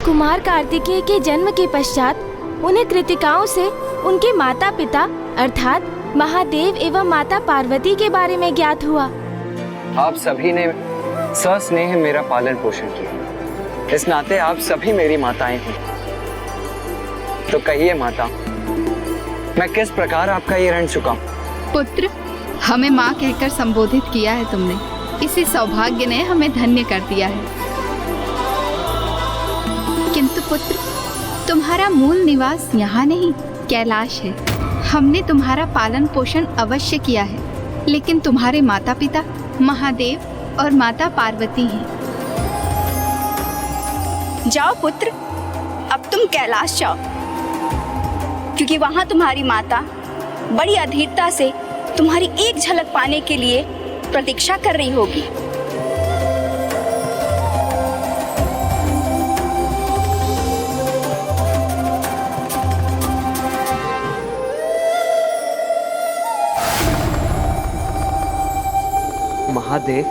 कुमार कार्तिकेय के जन्म के पश्चात उन्हें कृतिकाओं से उनके माता पिता अर्थात महादेव एवं माता पार्वती के बारे में ज्ञात हुआ। आप सभी ने सस्नेह मेरा पालन पोषण किया, इस नाते आप सभी मेरी माताएं हैं। तो कहिए माता, मैं किस प्रकार आपका ये ऋण चुकाऊं? पुत्र, हमें माँ कहकर संबोधित किया है तुमने, इसी सौभाग्य ने हमें धन्य कर दिया है। किंतु पुत्र, तुम्हारा मूल निवास यहाँ नहीं कैलाश है। हमने तुम्हारा पालन पोषण अवश्य किया है, लेकिन तुम्हारे माता पिता महादेव और माता पार्वती हैं। जाओ पुत्र, अब तुम कैलाश जाओ, क्योंकि वहां तुम्हारी माता बड़ी अधीरता से तुम्हारी एक झलक पाने के लिए प्रतीक्षा कर रही होगी। महादेव,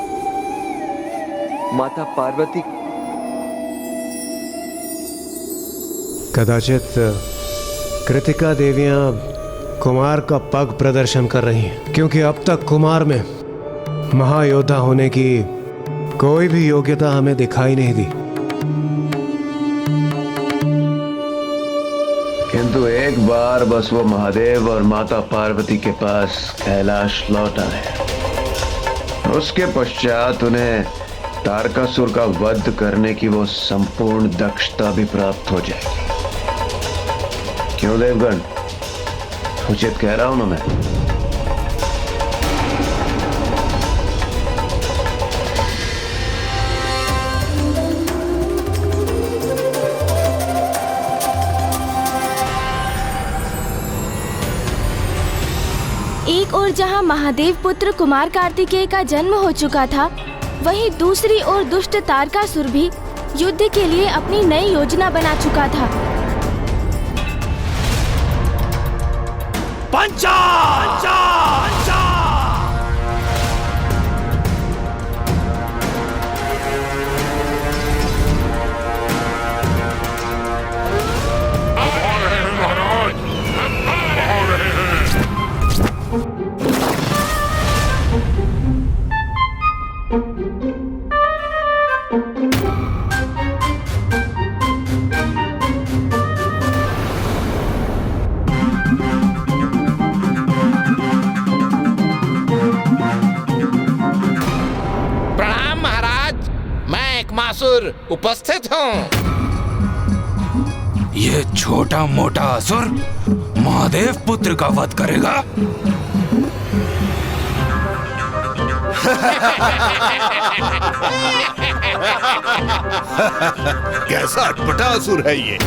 माता पार्वती, कदाचित कृतिका देवियां कुमार का पग प्रदर्शन कर रही हैं, क्योंकि अब तक कुमार में महायोद्धा होने की कोई भी योग्यता हमें दिखाई नहीं दी। किंतु एक बार बस वो महादेव और माता पार्वती के पास कैलाश लौट आए, उसके पश्चात उन्हें तारकासुर का वध करने की वो संपूर्ण दक्षता भी प्राप्त हो जाएगी। क्यों देवगण, उचित कह रहा हूं ना मैं? एक ओर जहां महादेव पुत्र कुमार कार्तिकेय का जन्म हो चुका था, वहीं दूसरी ओर दुष्ट तारकासुर भी युद्ध के लिए अपनी नई योजना बना चुका था। पंचा! उपस्थित हूँ। ये छोटा मोटा असुर महादेव पुत्र का वध करेगा? कैसा अटपटा असुर है ये?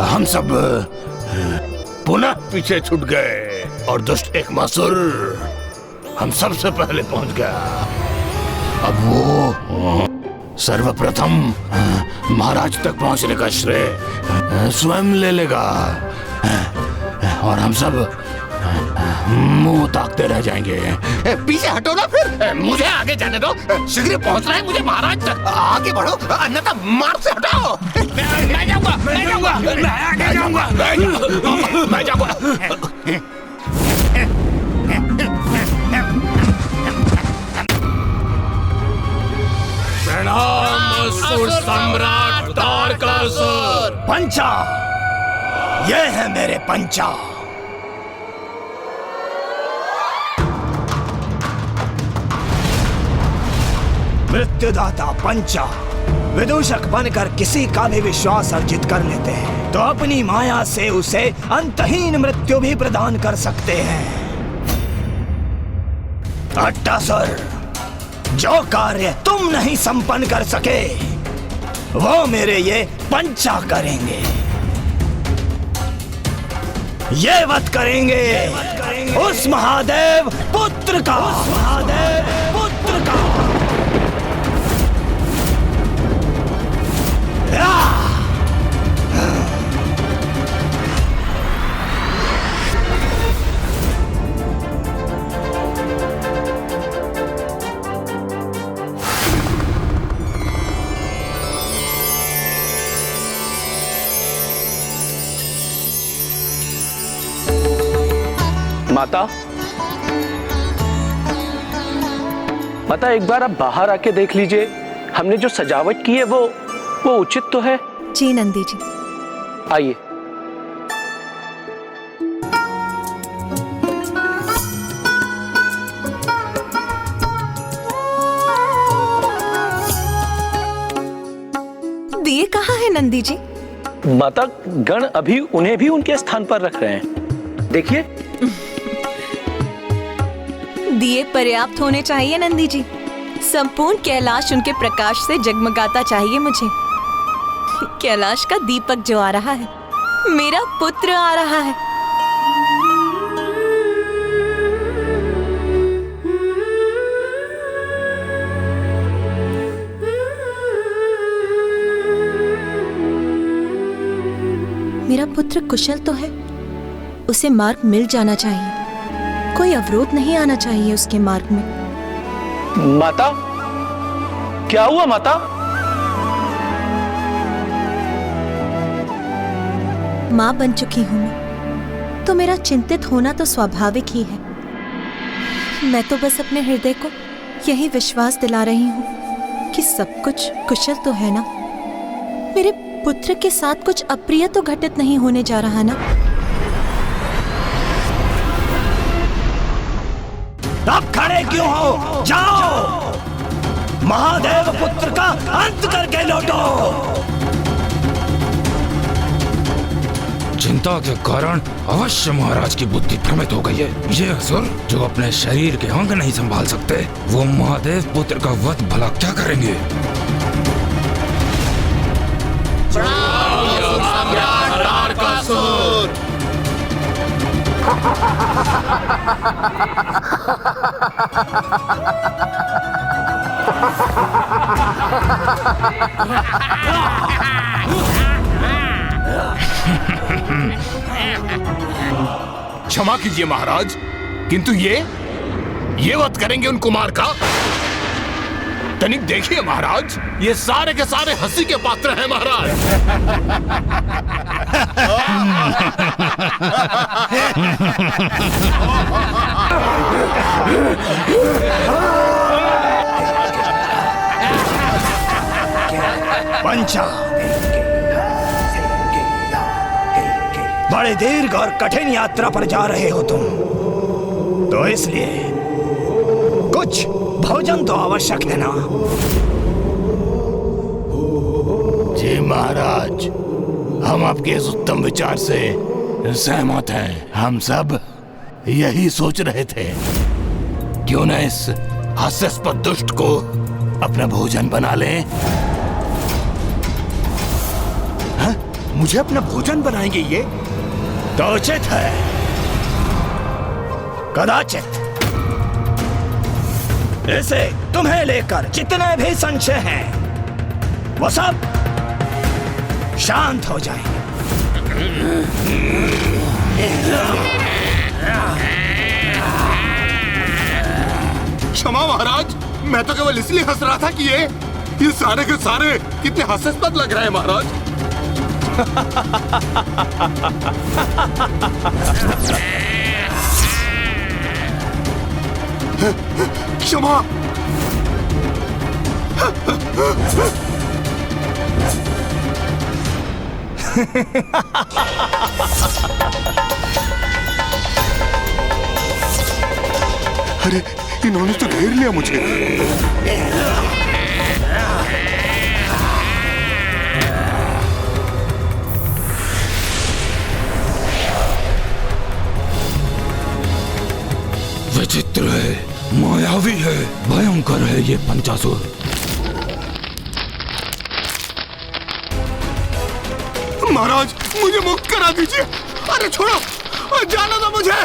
हम सब पुनः पीछे छूट गए और दुष्ट एकमासुर हम सबसे पहले पहुंच गया। अब वो सर्वप्रथम महाराज तक पहुंचने का श्रेय स्वयं ले लेगा और हम सब मुंह ताकते रह जाएंगे। पीछे हटो ना, फिर मुझे आगे जाने दो। शीघ्र पहुंचना है मुझे महाराज तक। आगे बढ़ो, अन्यथा मार्ग से हटाओ। मैं जाऊंगा, मैं जाऊंगा, मैं आगे जाऊंगा, मैं जाऊंगा। प्रणाम असुर सम्राट तारकासुर। पंचा, ये है मेरे पंचा। मृत्युदाता पंचा विदूषक बनकर किसी का भी विश्वास अर्जित कर लेते हैं। तो अपनी माया से उसे अंतहीन मृत्यु भी प्रदान कर सकते हैं। अट्टासुर, जो कार्य तुम नहीं संपन्न कर सके वो मेरे ये पंचा करेंगे। ये वध करेंगे उस महादेव पुत्र का, उस महादेव पुत्र का। माता, माता एक बार आप बाहर आके देख लीजिए, हमने जो सजावट की है वो उचित तो है? जी नंदी जी। आइए। दिए कहाँ है नंदी जी? माता, गण अभी उन्हें भी उनके स्थान पर रख रहे हैं, देखिए। दिए पर्याप्त होने चाहिए नंदी जी। संपूर्ण कैलाश उनके प्रकाश से जगमगाता चाहिए मुझे। कैलाश का दीपक जो आ रहा है, मेरा पुत्र आ रहा है। मेरा पुत्र कुशल तो है, उसे मार्ग मिल जाना चाहिए, कोई अवरोध नहीं आना चाहिए उसके मार्ग में। माता, क्या हुआ माता? मां बन चुकी हूं मैं, तो मेरा चिंतित होना तो स्वाभाविक ही है। मैं तो बस अपने हृदय को यही विश्वास दिला रही हूं कि सब कुछ कुशल तो है ना। मेरे पुत्र के साथ कुछ अप्रिय तो घटित नहीं होने जा रहा ना। अब खड़े क्यों हो? जाओ, महादेव पुत्र का अंत करके लौटो। चिंता के कारण अवश्य महाराज की बुद्धि भ्रमित हो गई है। ये असुर जो अपने शरीर के अंग नहीं संभाल सकते, वो महादेव पुत्र का वध भला क्या करेंगे? क्षमा कीजिए महाराज, किंतु ये वध करेंगे उन कुमार का? तनिक देखिए महाराज, ये सारे के सारे हंसी के पात्र हैं महाराज। पंचा, बड़े दीर्घ और कठिन यात्रा पर जा रहे हो तुम, तो इसलिए कुछ भोजन तो आवश्यक है ना। जी महाराज, हम आपके इस उत्तम विचार से सहमत हैं। हम सब यही सोच रहे थे, क्यों न इस हास्यास्पद दुष्ट को अपना भोजन बना लें। हाँ? मुझे अपना भोजन बनाएंगे ये? तो उचित है, कदाचित इसे तुम्हें लेकर जितने भी संशय हैं, वो सब शांत हो जाएंगे। क्षमा महाराज, मैं तो केवल इसलिए हंस रहा था कि ये सारे के सारे कितने हास्यास्पद लग रहे हैं महाराज। क्षमा। अरे, इन्होंने तो घेर लिया मुझे। विचित्र है, मायावी है, भयंकर है ये पंचासुर। महाराज मुझे मुक्त करा दीजिए। अरे छोड़ो, जाने दो मुझे।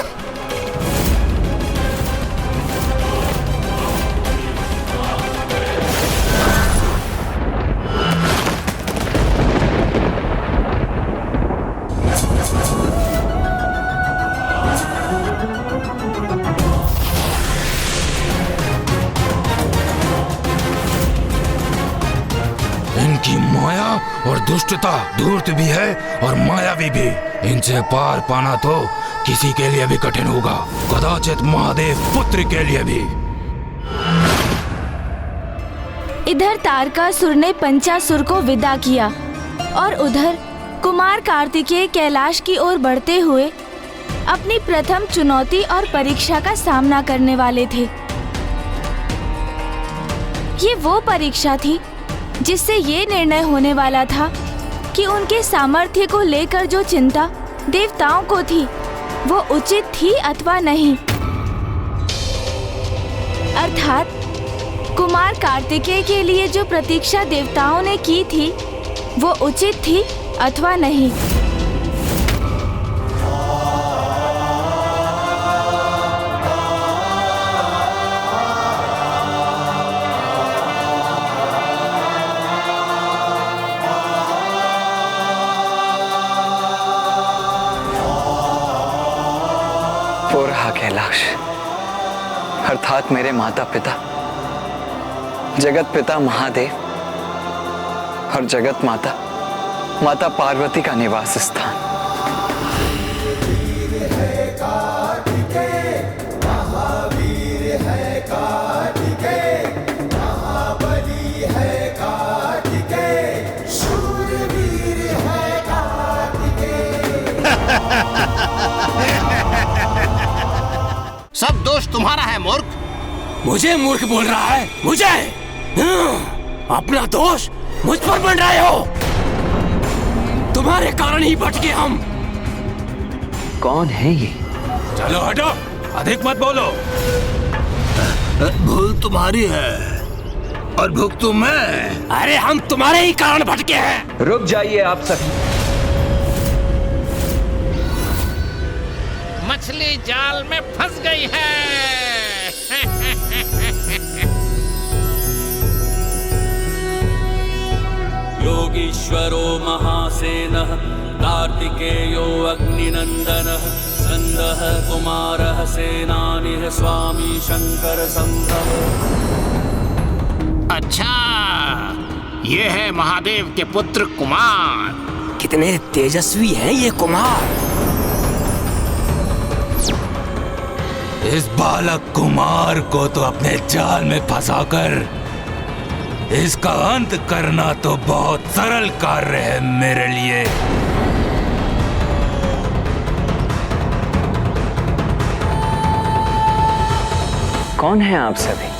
इनकी माया और दुष्टता धूर्त भी है और मायावी भी। इनसे पार पाना तो किसी के लिए भी कठिन होगा, कदाचित महादेव पुत्र के लिए भी। इधर तारकासुर ने पंचासुर को विदा किया और उधर कुमार कार्तिकेय कैलाश की ओर बढ़ते हुए अपनी प्रथम चुनौती और परीक्षा का सामना करने वाले थे। ये वो परीक्षा थी जिससे ये निर्णय होने वाला था कि उनके सामर्थ्य को लेकर जो चिंता देवताओं को थी वो उचित थी अथवा नहीं। अर्थात कुमार कार्तिकेय के लिए जो प्रतीक्षा देवताओं ने की थी वो उचित थी अथवा नहीं। वो रहा कैलाश, अर्थात मेरे माता पिता, जगत पिता महादेव और जगत माता माता पार्वती का निवास स्थान। सब दोष तुम्हारा है मूर्ख। मुझे मूर्ख बोल रहा है? मुझे अपना दोष मुझ पर बन रहे हो। तुम्हारे कारण ही भटके हम। कौन है ये? चलो हटो, अधिक मत बोलो। भूल तुम्हारी है और भुगतू मैं। अरे हम तुम्हारे ही कारण भटके हैं। रुक जाइए आप सभी। मछली जाल में फंस गई है। योगीश्वरो महासेनः कार्तिकेयो अग्निनंदनः स्कंदः कुमारः सेनानिः स्वामी शंकर संभव। अच्छा, ये है महादेव के पुत्र कुमार। कितने तेजस्वी हैं ये कुमार। इस बालक कुमार को तो अपने जाल में फंसाकर इसका अंत करना तो बहुत सरल कार्य है मेरे लिए। कौन है आप सभी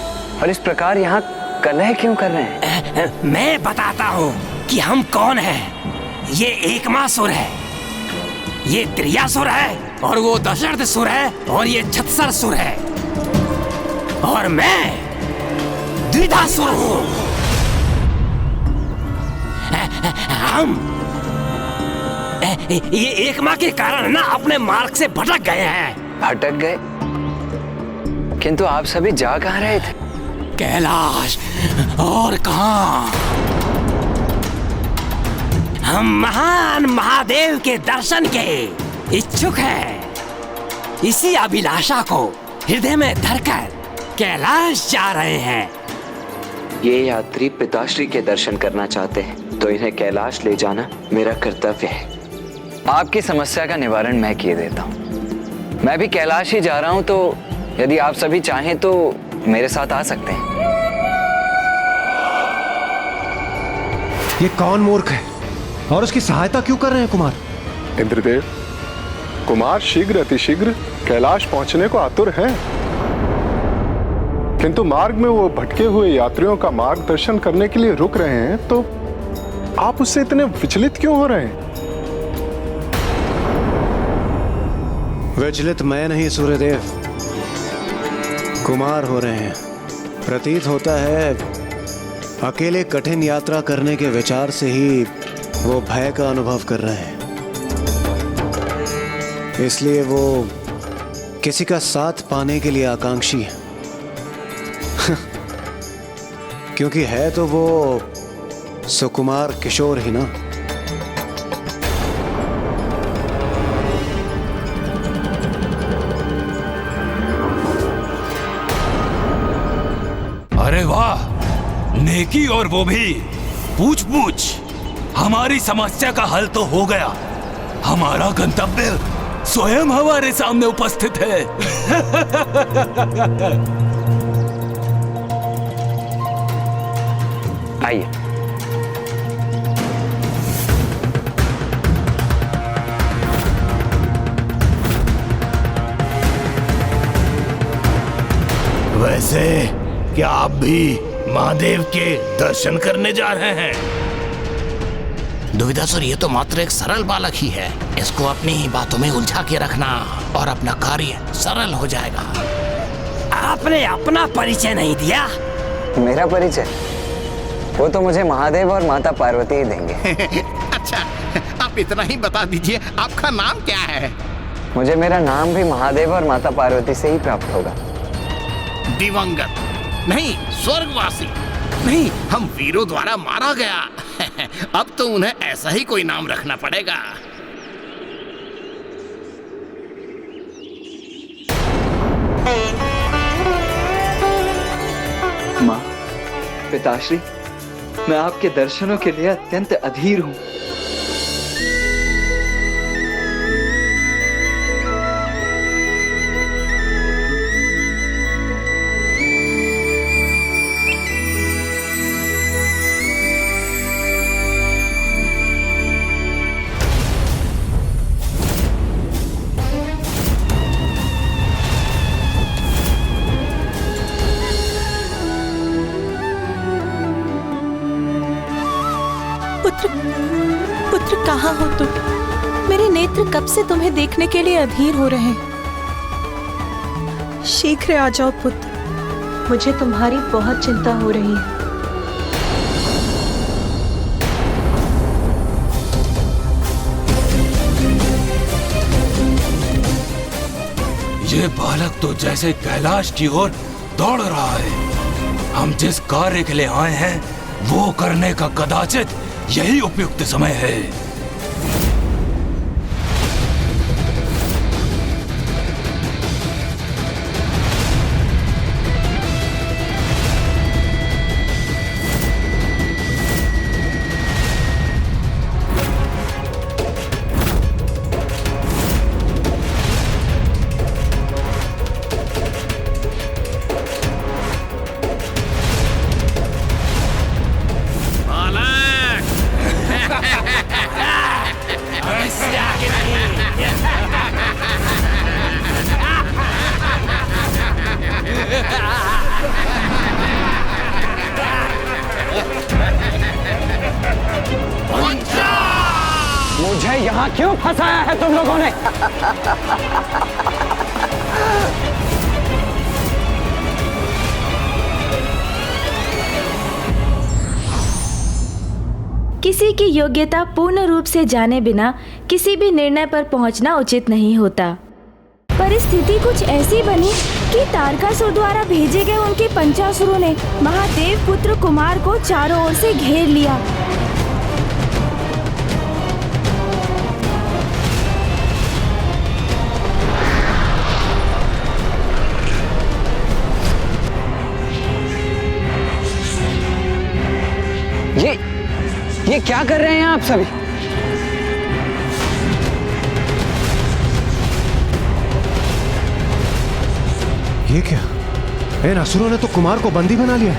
और इस प्रकार यहाँ कलह क्यों कर रहे हैं? मैं बताता हूँ कि हम कौन हैं। ये एकमासुर है, ये त्रियासुर है और वो दशरथसुर है और ये छत्सरसुर है और मैं द्विधासुर हूँ। हम ये एक माँ के कारण ना अपने मार्ग से भटक गए हैं। भटक गए? किंतु आप सभी जा कहाँ रहे थे? कैलाश और कहाँ। हम महान महादेव के दर्शन के इच्छुक हैं। इसी अभिलाषा को हृदय में धरकर कैलाश जा रहे हैं। ये यात्री पिताश्री के दर्शन करना चाहते हैं तो इन्हें कैलाश ले जाना मेरा कर्तव्य है। आपकी समस्या का निवारण मैं किए देता हूँ। मैं भी कैलाश ही जा रहा हूँ, तो यदि आप सभी चाहें तो मेरे साथ आ सकते हैं। ये कौन मूर्ख है और उसकी सहायता क्यों कर रहे हैं कुमार? इंद्रदेव, कुमार शीघ्र अतिशीघ्र कैलाश पहुंचने को आतुर हैं, किंतु मार्ग में वो भटके हुए यात्रियों का मार्गदर्शन करने के लिए रुक रहे हैं, तो आप उससे इतने विचलित क्यों हो रहे हैं? विचलित मैं नहीं सूर्यदेव, कुमार हो रहे हैं। प्रतीत होता है अकेले कठिन यात्रा करने के विचार से ही वो भय का अनुभव कर रहे हैं, इसलिए वो किसी का साथ पाने के लिए आकांक्षी है। क्योंकि है तो वो सुकुमार किशोर ही ना। अरे वाह, नेकी और वो भी पूछ पूछ। हमारी समस्या का हल तो हो गया। हमारा गंतव्य स्वयं हमारे सामने उपस्थित है। आइए। वैसे क्या आप भी महादेव के दर्शन करने जा रहे हैं? दुविधासुर, ये तो मात्र एक सरल बालक ही है। इसको अपनी ही बातों में उलझा के रखना और अपना कार्य सरल हो जाएगा। आपने अपना परिचय नहीं दिया। मेरा परिचय वो तो मुझे महादेव और माता पार्वती ही देंगे। अच्छा, आप इतना ही बता दीजिए, आपका नाम क्या है? मुझे मेरा नाम भी महादेव और माता पार्वती से ही प्राप्त होगा। दिवंगत नहीं, स्वर्गवासी नहीं, हम वीरों द्वारा मारा गया। अब तो उन्हें ऐसा ही कोई नाम रखना पड़ेगा। माँ, पिताश्री, मैं आपके दर्शनों के लिए अत्यंत अधीर हूँ। पुत्र कहाँ हो तुम? मेरे नेत्र कब से तुम्हें देखने के लिए अधीर हो रहे हैं। शीघ्र आ जाओ पुत्र, मुझे तुम्हारी बहुत चिंता हो रही है। ये बालक तो जैसे कैलाश की ओर दौड़ रहा है। हम जिस कार्य के लिए आए हैं वो करने का कदाचित यही उपयुक्त समय है। मुझे यहाँ क्यों फंसाया है तुम लोगों ने? किसी की योग्यता पूर्ण रूप से जाने बिना किसी भी निर्णय पर पहुंचना उचित नहीं होता। परिस्थिति कुछ ऐसी बनी कि तारकासुर द्वारा भेजे गए उनके पंचासुरों ने महादेव पुत्र कुमार को चारों ओर से घेर लिया। ये क्या कर रहे हैं आप सभी? ये क्या? इन असुरों ने तो कुमार को बंदी बना लिया।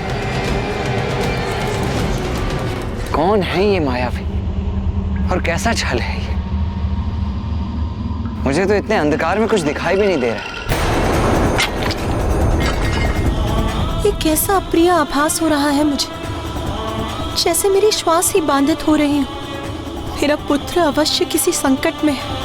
कौन है ये मायावी और कैसा छल है ये? मुझे तो इतने अंधकार में कुछ दिखाई भी नहीं दे रहा है। ये कैसा अप्रिय आभास हो रहा है मुझे, जैसे मेरी श्वास ही बाधित हो रही हो। मेरा पुत्र अवश्य किसी संकट में है।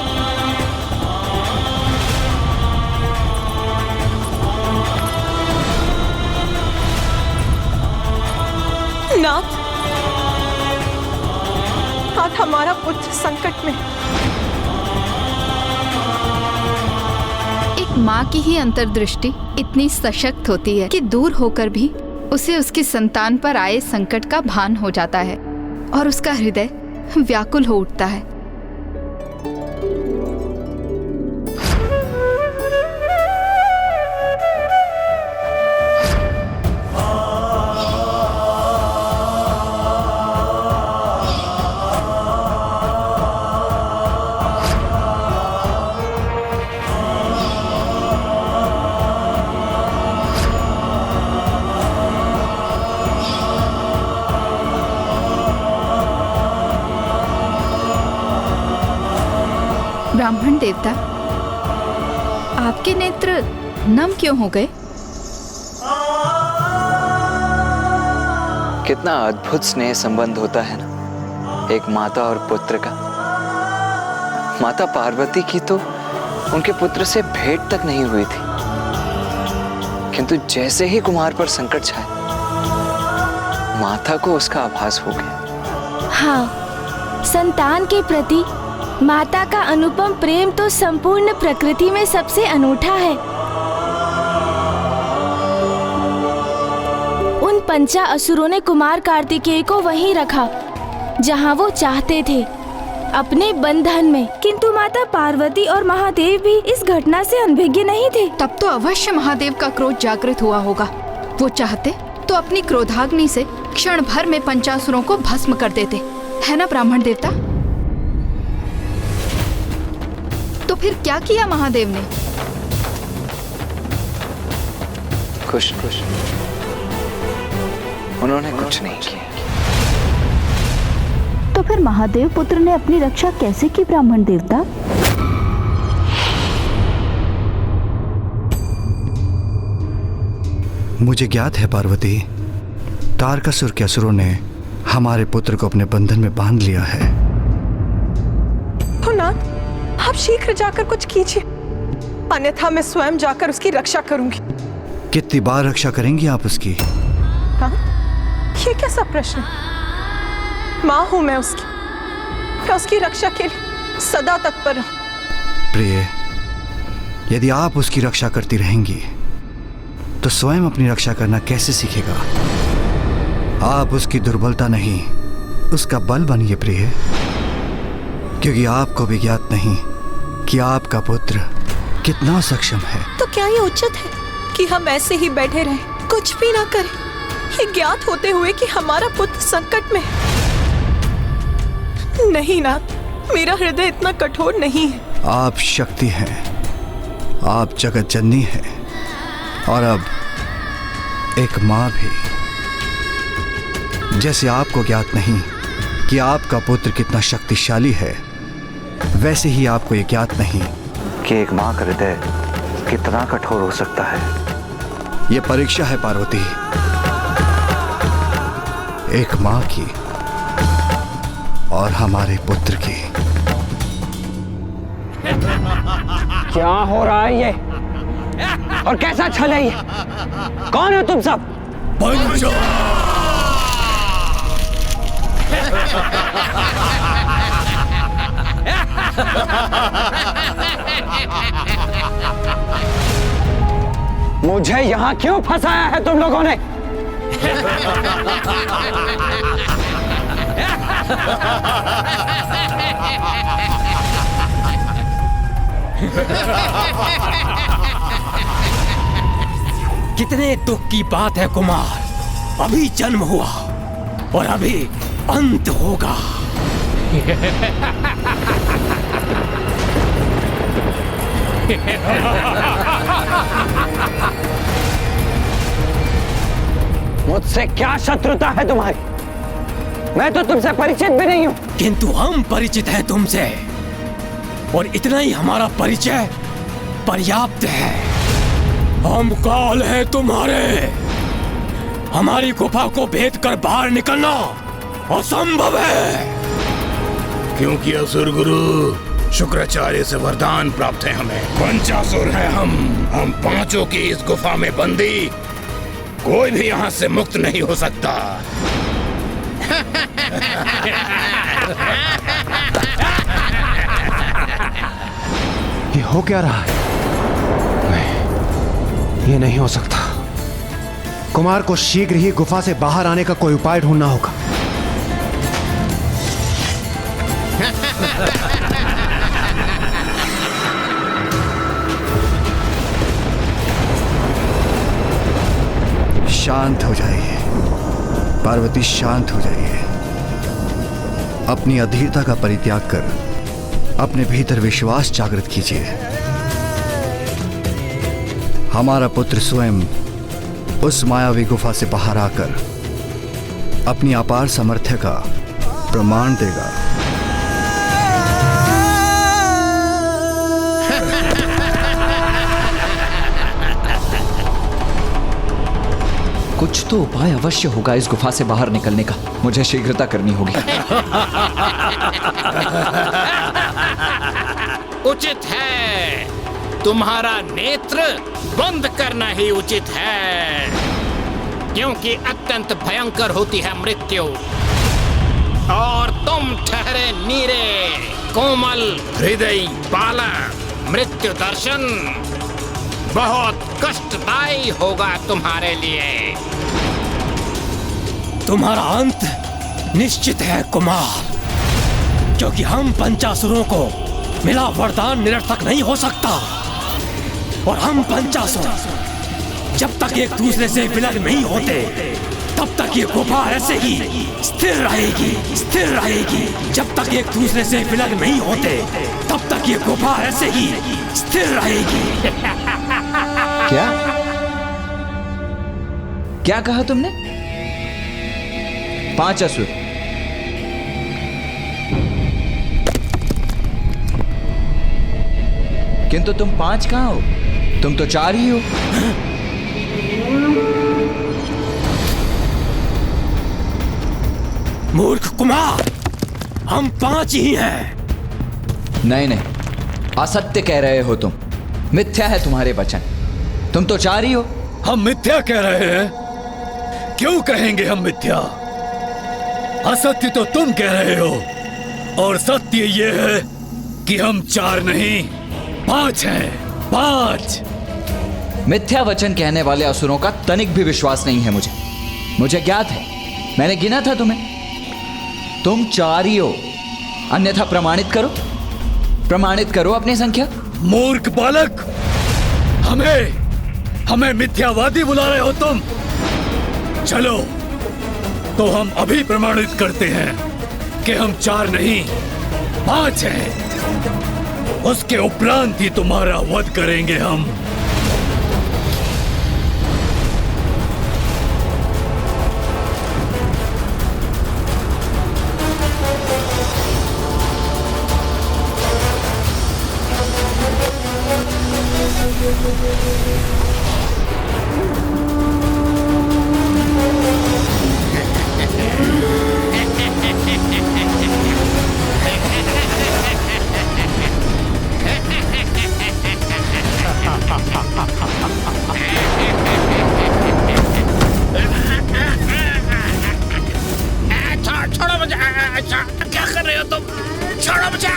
हमारा पुत्र संकट में। एक माँ की ही अंतर्दृष्टि इतनी सशक्त होती है कि दूर होकर भी उसे उसकी संतान पर आए संकट का भान हो जाता है और उसका हृदय व्याकुल हो उठता है। ब्राह्मण देवता, आपके नेत्र नम क्यों हो गए? कितना अद्भुत स्नेह संबंध होता है ना एक माता और पुत्र का। माता पार्वती की तो उनके पुत्र से भेंट तक नहीं हुई थी, किंतु जैसे ही कुमार पर संकट छाया, माता को उसका आभास हो गया। हाँ, संतान के प्रति माता का अनुपम प्रेम तो संपूर्ण प्रकृति में सबसे अनूठा है। उन पंचा असुरों ने कुमार कार्तिकेय को वहीं रखा जहां वो चाहते थे, अपने बंधन में। किंतु माता पार्वती और महादेव भी इस घटना से अनभिज्ञ नहीं थे। तब तो अवश्य महादेव का क्रोध जागृत हुआ होगा। वो चाहते तो अपनी क्रोधाग्नि से क्षण भर में पंचासुरों को भस्म कर देते, है ना ब्राह्मण देवता? तो फिर क्या किया महादेव ने? कुछ उन्होंने कुछ नहीं किया। तो फिर महादेव पुत्र ने अपनी रक्षा कैसे की ब्राह्मण देवता? मुझे ज्ञात है पार्वती, तारकासुर के असुरों ने हमारे पुत्र को अपने बंधन में बांध लिया है। नाथ, आप शीघ्र जाकर कुछ कीजिए, अन्यथा मैं स्वयं जाकर उसकी रक्षा करूंगी। कितनी बार रक्षा करेंगी आप उसकी? हाँ? ये कैसा प्रश्न है? माँ हूं मैं उसकी रक्षा के लिए सदा तत्पर हूं। प्रिय, यदि आप उसकी रक्षा करती रहेंगी तो स्वयं अपनी रक्षा करना कैसे सीखेगा? आप उसकी दुर्बलता नहीं, उसका बल बनिए प्रिय, क्योंकि आपको भी ज्ञात नहीं कि आपका पुत्र कितना सक्षम है। तो क्या ये उचित है कि हम ऐसे ही बैठे रहें, कुछ भी ना करें, ये ज्ञात होते हुए कि हमारा पुत्र संकट में है? नहीं नाथ, मेरा हृदय इतना कठोर नहीं है। आप शक्ति हैं, आप जगत जननी हैं, और अब एक माँ भी। जैसे आपको ज्ञात नहीं कि आपका पुत्र कितना शक्तिशाली है, वैसे ही आपको ये ज्ञात नहीं कि एक माँ का हृदय कितना कठोर हो सकता है। ये परीक्षा है पार्वती, एक माँ की और हमारे पुत्र की। क्या हो रहा है ये? और कैसा छल है ये? कौन हो तुम सब? पंचा! मुझे यहाँ क्यों फंसाया है तुम लोगों ने? कितने दुख की बात है कुमार, अभी जन्म हुआ और अभी अंत होगा। मुझसे क्या शत्रुता है तुम्हारी? मैं तो तुमसे परिचित भी नहीं हूं। किंतु हम परिचित हैं तुमसे, और इतना ही हमारा परिचय पर्याप्त है। हम काल हैं तुम्हारे, हमारी गुफा को भेद कर बाहर निकलना असंभव है। क्योंकि असुर गुरु शुक्राचार्य से वरदान प्राप्त है हमें। पंचासुर हैं हम पांचों की इस गुफा में बंदी, कोई भी यहाँ से मुक्त नहीं हो सकता। ये हो क्या रहा है? नहीं, ये नहीं हो सकता। कुमार को शीघ्र ही गुफा से बाहर आने का कोई उपाय ढूंढना होगा। शांत हो जाइए पार्वती, शांत हो जाइए। अपनी अधीरता का परित्याग कर अपने भीतर विश्वास जागृत कीजिए। हमारा पुत्र स्वयं उस मायावी गुफा से बाहर आकर अपनी अपार सामर्थ्य का प्रमाण देगा। कुछ तो उपाय अवश्य होगा इस गुफा से बाहर निकलने का। मुझे शीघ्रता करनी होगी। उचित है, तुम्हारा नेत्र बंद करना ही उचित है, क्योंकि अत्यंत भयंकर होती है मृत्यु। और तुम ठहरे नीरे कोमल हृदय बालक, मृत्यु दर्शन बहुत कष्टदायी होगा तुम्हारे लिए। तुम्हारा अंत निश्चित है कुमार, क्योंकि हम पंचासुरों को मिला वरदान निरर्थक नहीं हो सकता। और हम पंचासुर जब तक एक दूसरे से विलग नहीं होते तब तक ये गुफा ऐसे ही स्थिर रहेगी, स्थिर रहेगी। जब तक एक दूसरे से विलग नहीं होते तब तक ये गुफा ऐसे ही स्थिर रहेगी। क्या क्या कहा तुमने? 5 असुर? किंतु तुम 5 कहां हो? तुम तो 4 ही हो। मूर्ख कुमार, हम 5 ही हैं। नहीं नहीं, असत्य कह रहे हो तुम। मिथ्या है तुम्हारे वचन। तुम तो 4 ही हो। हम मिथ्या कह रहे हैं? क्यों कहेंगे हम मिथ्या? असत्य तो तुम कह रहे हो, और सत्य ये है कि हम 4 नहीं 5 हैं। 5। मिथ्या वचन कहने वाले असुरों का तनिक भी विश्वास नहीं है मुझे ज्ञात है। मैंने गिना था तुम्हें। तुम 4 ही हो, अन्यथा प्रमाणित करो अपनी संख्या। मूर्ख बालक, हमें मिथ्यावादी बुला रहे हो तुम? चलो तो हम अभी प्रमाणित करते हैं कि हम 4 नहीं 5 हैं। उसके उपरांत ही तुम्हारा वध करेंगे हम। छोड़ो मुझे। क्या कर रहे हो तुम? छोड़ो मुझे।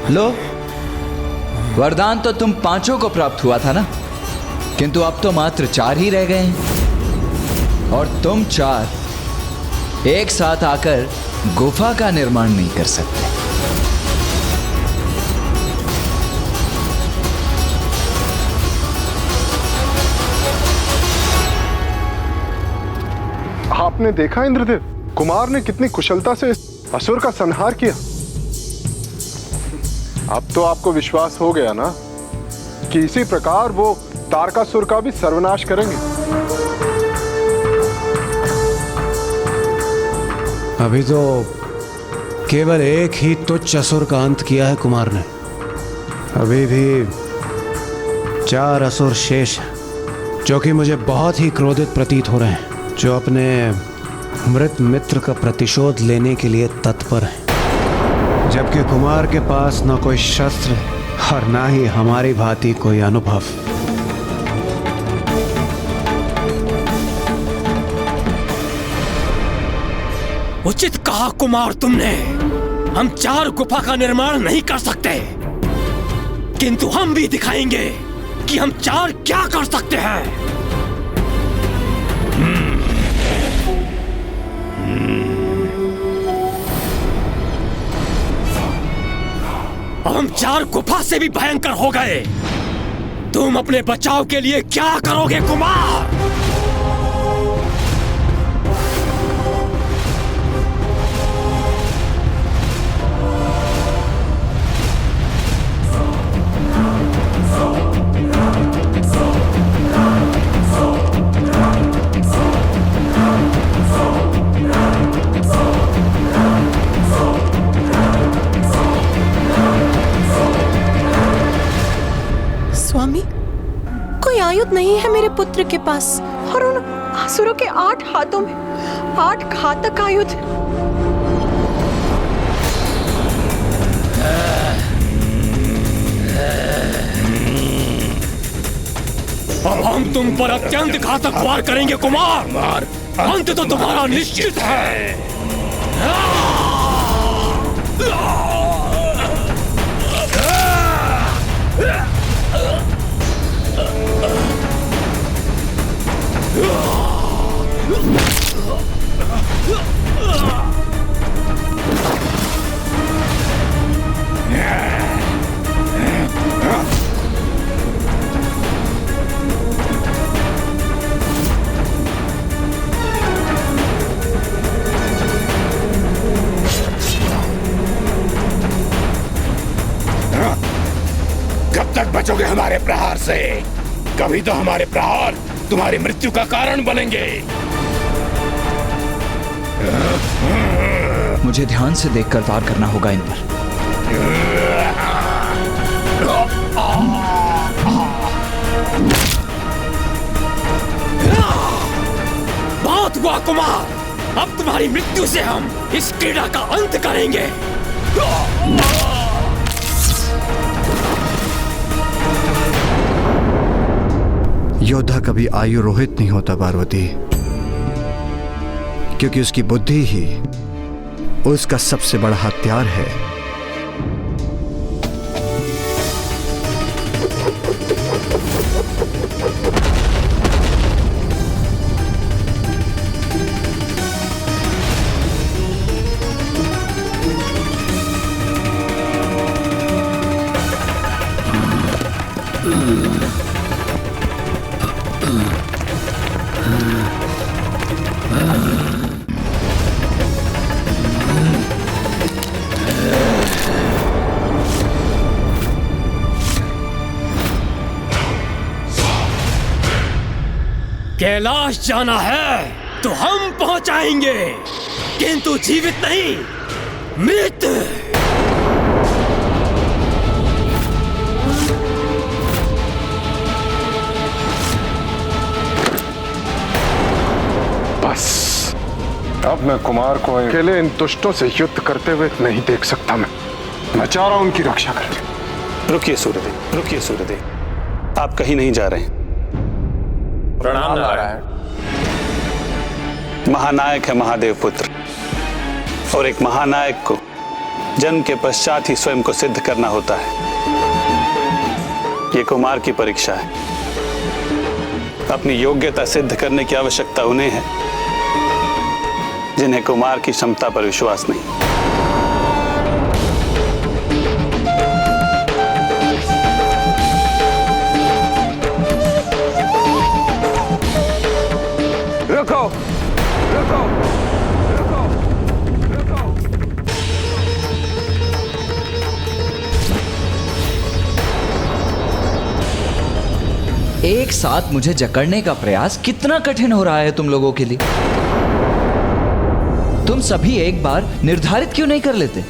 लो, वरदान तो तुम 5 को प्राप्त हुआ था ना, किंतु अब तो मात्र 4 ही रह गए हैं। और तुम 4 एक साथ आकर गुफा का निर्माण नहीं कर सकते। आपने देखा इंद्रदेव, कुमार ने कितनी कुशलता से इस असुर का संहार किया। अब तो आपको विश्वास हो गया ना कि इसी प्रकार वो तारकासुर का भी सर्वनाश करेंगे। अभी तो केवल एक ही तुच्छ असुर का अंत किया है कुमार ने। अभी भी 4 असुर शेष हैं, जो कि मुझे बहुत ही क्रोधित प्रतीत हो रहे हैं, जो अपने मृत मित्र का प्रतिशोध लेने के लिए तत्पर हैं, जबकि कुमार के पास न कोई शस्त्र और ना ही हमारी भांति कोई अनुभव। उचित कहा कुमार तुमने। हम 4 गुफा का निर्माण नहीं कर सकते, किंतु हम भी दिखाएंगे कि हम 4 क्या कर सकते हैं। अब हम 4 गुफा से भी भयंकर हो गए। तुम अपने बचाव के लिए क्या करोगे कुमार? स्वामी, कोई आयुध नहीं है मेरे पुत्र के पास, और उन असुरों के 8 हाथों में 8 घातक आयुध। अब हम तुम पर अत्यंत घातक वार करेंगे कुमार। अंत तो तुम्हारा निश्चित है। कब तक बचोगे हमारे प्रहार से? कभी तो हमारे प्रहार तुम्हारी मृत्यु का कारण बनेंगे। मुझे ध्यान से देखकर वार करना होगा इन पर। बहुत हुआ कुमार, अब तुम्हारी मृत्यु से हम इस क्रीड़ा का अंत करेंगे। योद्धा कभी आयु रोहित नहीं होता पार्वती, क्योंकि उसकी बुद्धि ही उसका सबसे बड़ा हथियार है। कैलाश जाना है तो हम पहुंचाएंगे, किंतु जीवित नहीं, मृत। बस अब मैं कुमार को अकेले इन दुष्टों से युद्ध करते हुए नहीं देख सकता। मैं चाह रहा हूं उनकी रक्षा करें। रुकिए सूर्यदेव, रुकिए सूर्यदेव, आप कहीं नहीं जा रहे। प्रणाम नारायण। महानायक है महादेव पुत्र, और एक महानायक को जन्म के पश्चात ही स्वयं को सिद्ध करना होता है। ये कुमार की परीक्षा है। अपनी योग्यता सिद्ध करने की आवश्यकता उन्हें है जिन्हें कुमार की क्षमता पर विश्वास नहीं। रुको, रुको, रुको, रुको। एक साथ मुझे जकड़ने का प्रयास कितना कठिन हो रहा है तुम लोगों के लिए। तुम सभी एक बार निर्धारित क्यों नहीं कर लेते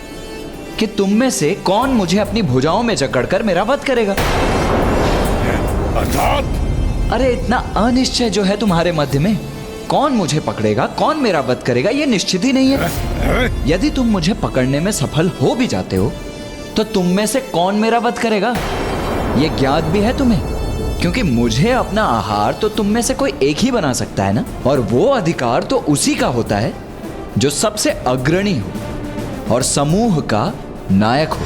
कि तुम में से कौन मुझे अपनी भुजाओं में जकड़कर मेरा वध करेगा? अर्थात? अरे इतना अनिश्चय जो है तुम्हारे मध्य में, कौन मुझे पकड़ेगा, कौन मेरा वध करेगा, ये निश्चित ही नहीं है। यदि तुम मुझे पकड़ने में सफल हो भी जाते हो तो तुम में से कौन मेरा वध करेगा, ये ज्ञात भी है तुम्हें, क्योंकि मुझे अपना आहार तो तुम में से कोई एक ही बना सकता है ना, और वो अधिकार तो उसी का होता है जो सबसे अग्रणी हो और समूह का नायक हो।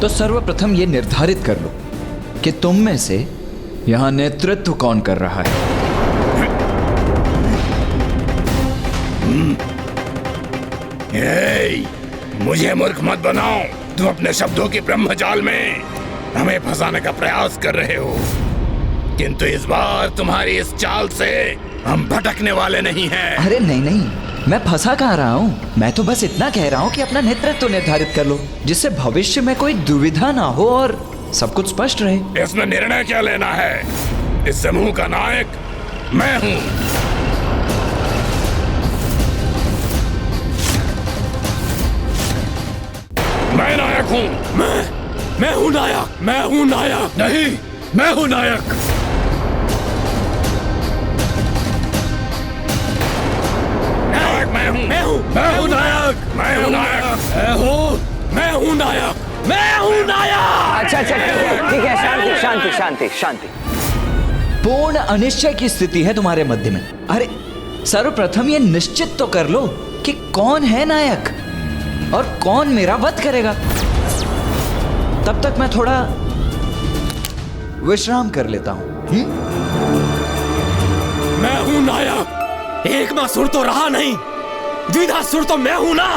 तो सर्वप्रथम ये निर्धारित कर लो कि तुम में से यहां नेतृत्व कौन कर रहा है। मुझे मूर्ख मत बनाओ। तुम अपने शब्दों की ब्रह्मजाल में हमें फंसाने का प्रयास कर रहे हो, किंतु इस बार तुम्हारी इस चाल से हम भटकने वाले नहीं हैं। अरे नहीं नहीं, मैं फंसा कहाँ रहा हूँ। मैं तो बस इतना कह रहा हूँ कि अपना नेतृत्व निर्धारित कर लो, जिससे भविष्य में कोई दुविधा ना हो और सब कुछ स्पष्ट रहे। इसमें निर्णय क्या लेना है? इस समूह का नायक मैं हूँ। मैं नायक हूँ। मैं हूँ नायक। मैं हूँ नायक। नहीं, मैं हूँ नायक। मैं हूँ नायक। मैं हूँ नायक। मैं हूँ नायक। मैं हूँ नायक। अच्छा ठीक है, शांति शांति शांति शांति। पूर्ण अनिश्चय की स्थिति है तुम्हारे मध्य में। अरे सर्वप्रथम ये निश्चित तो कर लो कि कौन है नायक और कौन मेरा वध करेगा। तब तक मैं थोड़ा विश्राम कर लेता हूं। मैं हूं नायक। एक मासुर तो रहा नहीं, द्विधासुर तो मैं हूं ना,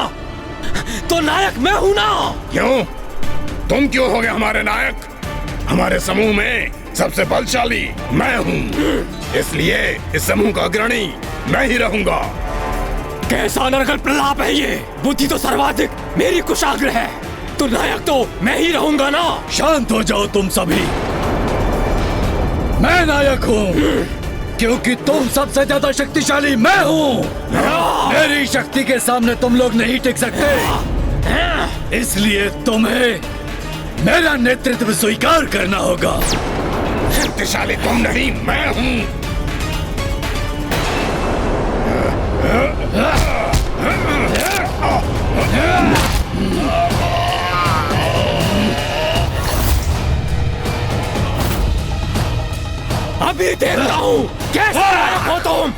तो नायक मैं हूं ना। क्यों? तुम क्यों हो गए हमारे नायक? हमारे समूह में सबसे बलशाली मैं हूँ, इसलिए इस समूह का अग्रणी मैं ही रहूंगा। कैसा नरकल प्रलाप है ये? बुद्धि तो सर्वाधिक मेरी कुशाग्र है, तो नायक तो मैं ही रहूंगा ना। शांत हो जाओ तुम सभी। मैं नायक हूँ क्योंकि तुम सबसे ज्यादा शक्तिशाली मैं हूँ। मेरी शक्ति के सामने तुम लोग नहीं टिक सकते, इसलिए तुम्हें मेरा नेतृत्व स्वीकार करना होगा। शक्तिशाली तुम नहीं, मैं हूँ। अभी देखता हूँ कैसे हो तुम।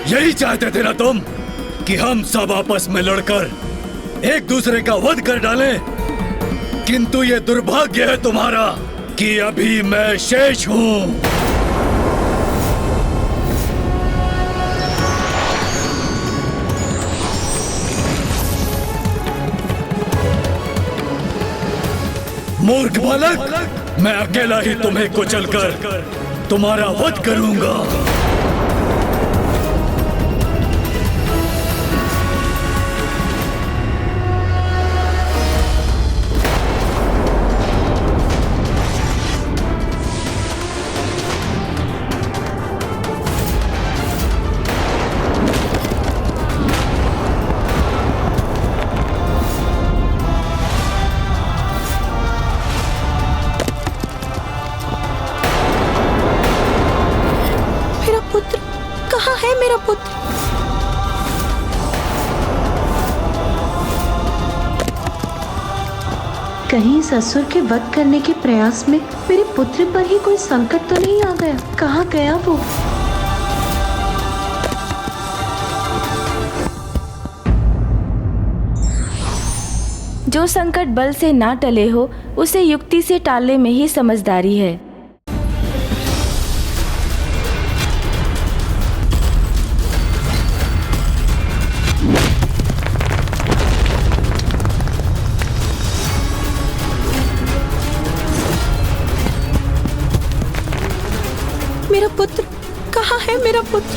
यही चाहते थे ना तुम कि हम सब आपस में लड़कर एक दूसरे का वध कर डालें, किंतु ये दुर्भाग्य है तुम्हारा कि अभी मैं शेष हूं। मूर्ख बालक, मैं अकेला ही तुम्हें कुचलकर तुम्हारा वध करूंगा। मेरा पुत्र कहीं ससुर के वध करने के प्रयास में मेरे पुत्र पर ही कोई संकट तो नहीं आ गया? कहाँ गया वो? जो संकट बल से ना टले हो उसे युक्ति से टालने में ही समझदारी है। कहाँ है मेरा पुत्र?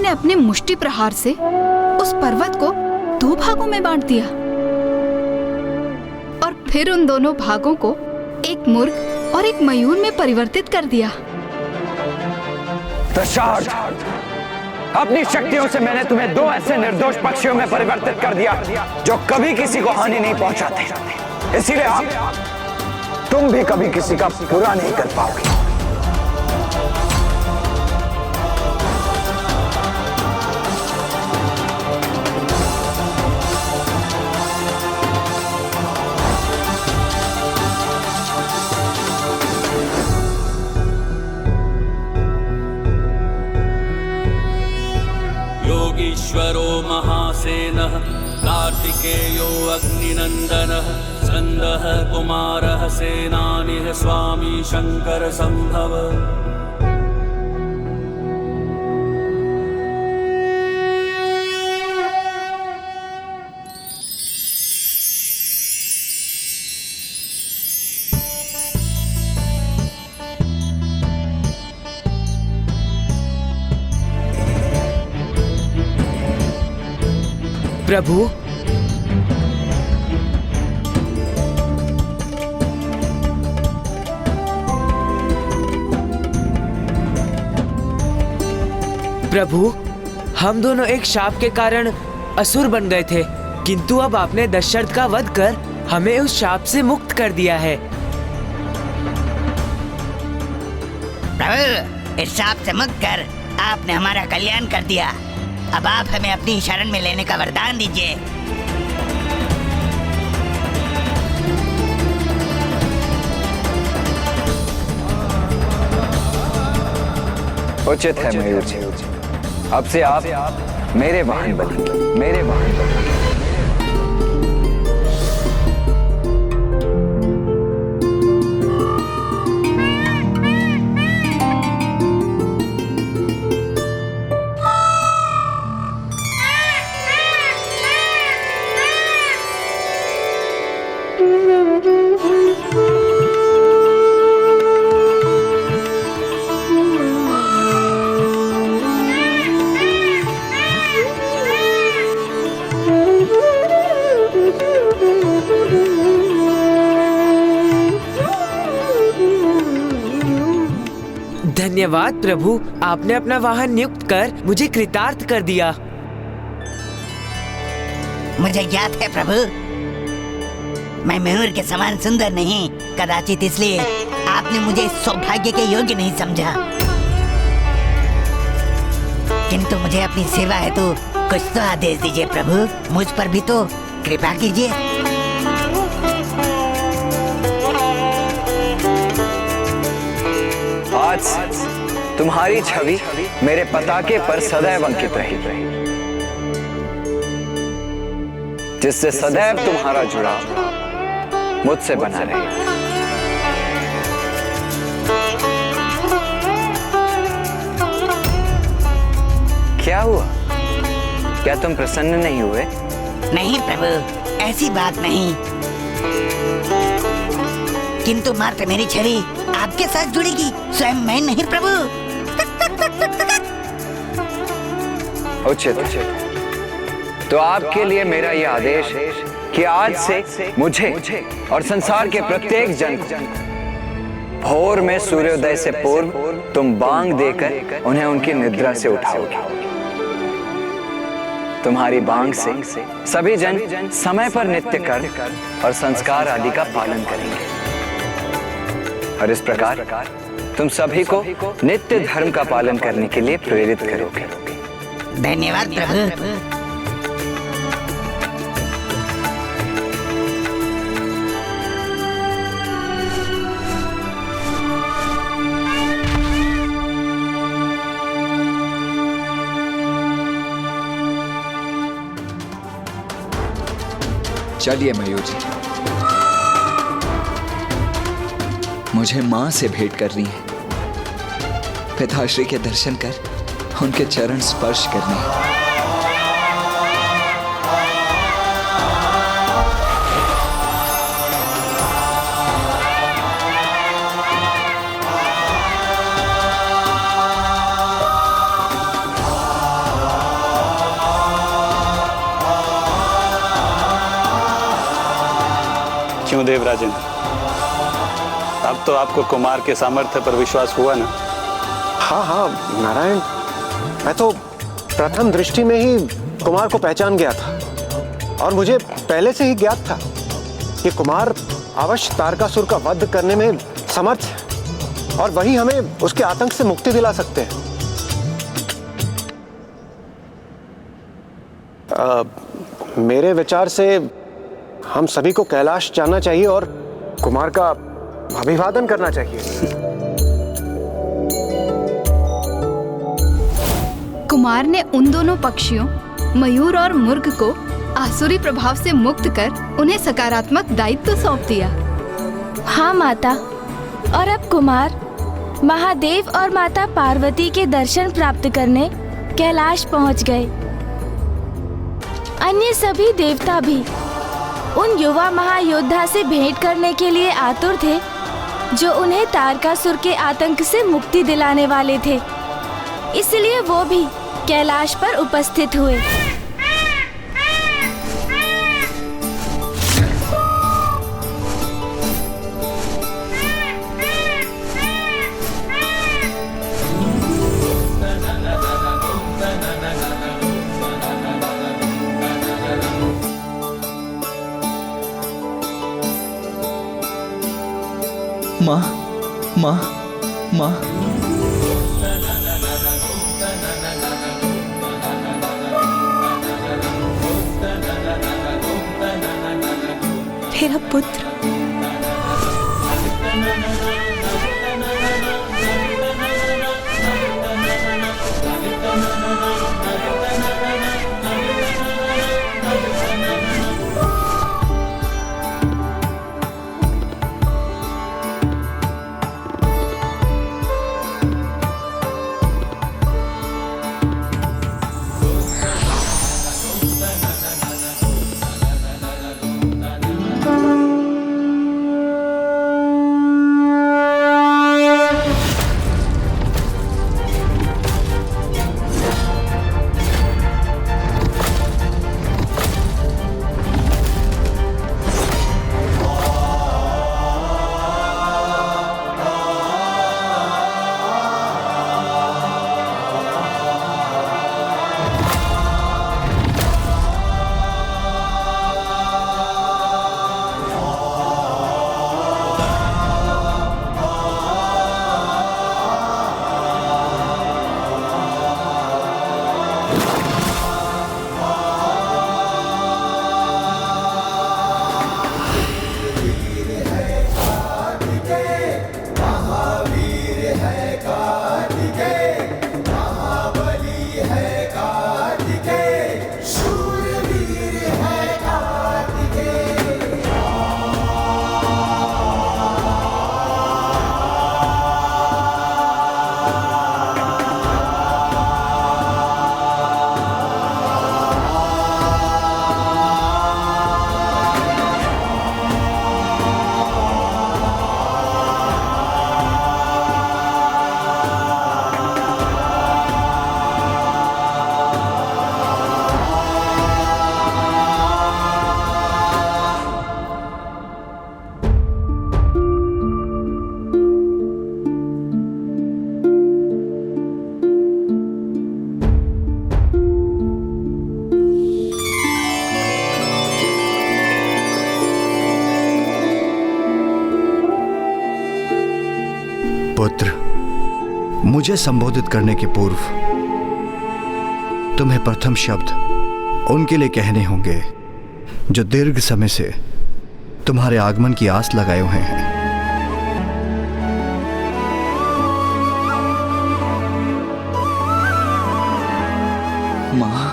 अपने मुष्टि प्रहार से उस पर्वत को 2 भागों में बांट दिया और फिर उन दोनों भागों को एक मुर्ग और एक मयूर में परिवर्तित कर दिया। दशार्थ, अपनी शक्तियों से मैंने तुम्हें 2 ऐसे निर्दोष पक्षियों में परिवर्तित कर दिया जो कभी किसी को हानि नहीं पहुंचाते। इसीलिए तुम भी कभी किसी का बुरा नहीं कर पाओगे। योगीश्वरो महासेनः कार्तिकेयो अग्निनन्दनः स्कन्दः कुमारः सेनानिः स्वामी शंकर संभव। प्रभु, प्रभु, हम दोनों एक शाप के कारण असुर बन गए थे, किंतु अब आपने दशरथ का वध कर हमें उस शाप से मुक्त कर दिया है। प्रभु, इस शाप से मुक्त कर आपने हमारा कल्याण कर दिया। अब आप हमें अपनी शरण में लेने का वरदान दीजिए। उचित है मयूर जी, अब से आप मेरे वाहन बनेंगे, मेरे वाहन बनेंगे। धन्यवाद प्रभु, आपने अपना वाहन नियुक्त कर मुझे कृतार्थ कर दिया। मुझे याद है प्रभु, मैं मयूर के समान सुंदर नहीं, कदाचित इसलिए आपने मुझे इस सौभाग्य के योग्य नहीं समझा। किंतु मुझे अपनी सेवा है तो कुछ तो आदेश दीजिए प्रभु, मुझ पर भी तो कृपा कीजिए। आज तुम्हारी छवि मेरे पताके पर सदैव अंकित रही, जिससे सदैव तुम्हारा जुड़ाव मुझसे बना रहे। क्या हुआ? क्या तुम प्रसन्न नहीं हुए? नहीं प्रभु, ऐसी बात नहीं, किंतु मात्र मेरी छवि आपके साथ जुड़ेगी, स्वयं मैं नहीं प्रभु। उचित, तो आपके लिए मेरा यह आदेश है कि आज से मुझे और संसार के प्रत्येक जन को भोर में सूर्योदय से पूर्व तुम बांग देकर उन्हें उनकी निद्रा से उठाओगे। तुम्हारी बांग से सभी जन समय पर नित्य कर और संस्कार आदि का पालन करेंगे और इस प्रकार तुम सभी को नित्य धर्म का पालन करने के लिए प्रेरित करोगे। धन्यवाद प्रभु। चलिए मयूर जी, मुझे माँ से भेंट करनी है। पिताश्री के दर्शन कर उनके चरण स्पर्श करने हैं। क्यों देवराजन, अब तो आपको कुमार के सामर्थ्य पर विश्वास हुआ ना? हाँ हाँ नारायण, मैं तो प्रथम दृष्टि में ही कुमार को पहचान गया था और मुझे पहले से ही ज्ञात था कि कुमार अवश्य तारकासुर का वध करने में समर्थ है और वही हमें उसके आतंक से मुक्ति दिला सकते हैं। मेरे विचार से हम सभी को कैलाश जाना चाहिए और कुमार का अभिवादन करना चाहिए। कुमार ने उन दोनों पक्षियों मयूर और मुर्ग को आसुरी प्रभाव से मुक्त कर उन्हें सकारात्मक दायित्व सौंप दिया। हाँ माता, और अब कुमार महादेव और माता पार्वती के दर्शन प्राप्त करने कैलाश पहुंच गए। अन्य सभी देवता भी उन युवा महायोद्धा से भेंट करने के लिए आतुर थे जो उन्हें तारकासुर के आतंक से मुक्ति दिलाने वाले थे। इसलिए वो भी कैलाश पर उपस्थित हुए। माँ, माँ, माँ। मेरा पुत्र। पुत्र, मुझे संबोधित करने के पूर्व तुम्हें प्रथम शब्द उनके लिए कहने होंगे जो दीर्घ समय से तुम्हारे आगमन की आस लगाए हुए हैं। माँ,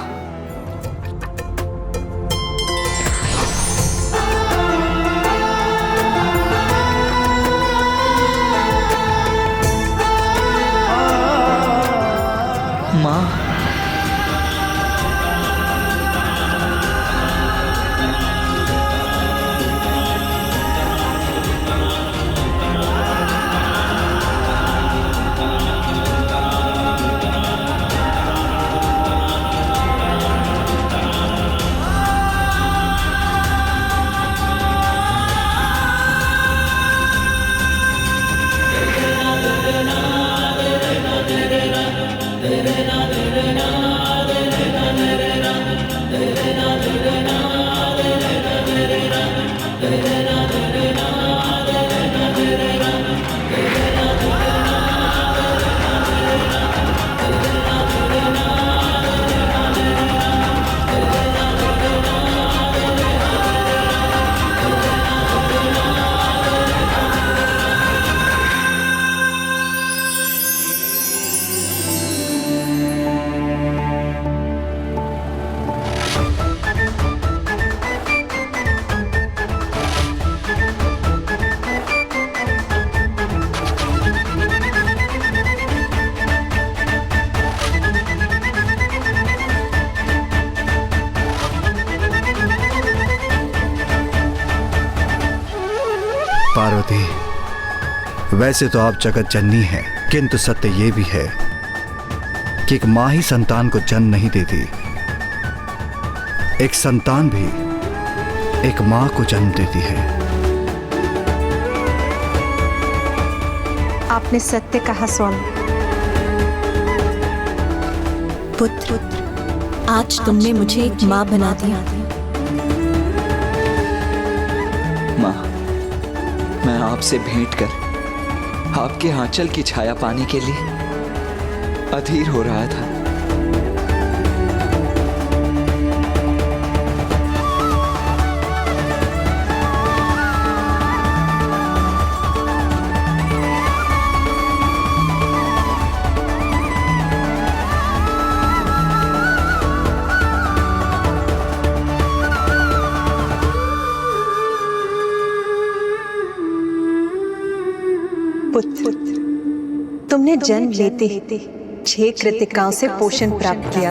माँ, पार्वती, वैसे तो आप जगत जननी हैं, किंतु सत्य ये भी है कि एक माँ ही संतान को जन्म नहीं देती, एक संतान भी एक माँ को जन्म देती है। आपने सत्य कहा स्वामी। पुत्र, आज तुमने मुझे एक माँ बना दिया। माँ, मैं आपसे भेंट कर आपके आंचल की छाया पाने के लिए अधीर हो रहा था। पुत्र, तुमने जन्म लेते 6 कृतिकाओं से पोषण प्राप्त किया।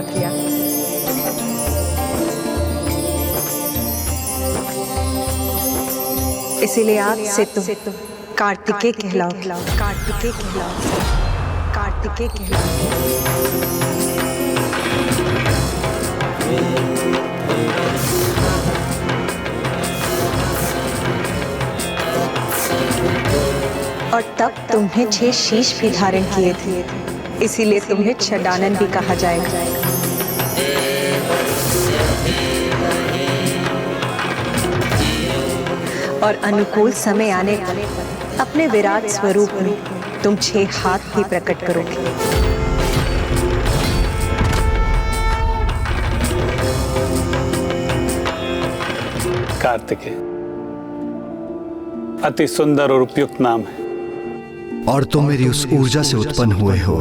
इसीलिए आज से तुम कार्तिकेय कहलाओ। कार्तिकेय कहलाओ। कार्तिकेय कहलाओ। और तब तुम्हें 6 शीश भी धारण किए थे, इसीलिए तुम्हें छदानन भी कहा जाएगा। और अनुकूल समय आने पर अपने विराट स्वरूप में तुम 6 हाथ भी प्रकट करोगे। कार्तिकेय अति सुंदर और उपयुक्त नाम है। और तुम मेरी उस ऊर्जा से उत्पन्न हुए हो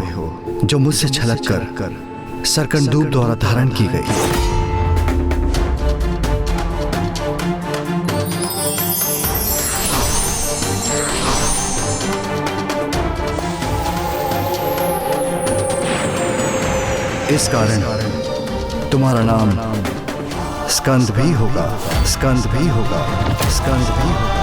जो मुझसे छलक कर सरकंडूब द्वारा धारण की गई। इस कारण तुम्हारा नाम स्कंद भी होगा, स्कंद भी होगा, स्कंद भी होगा।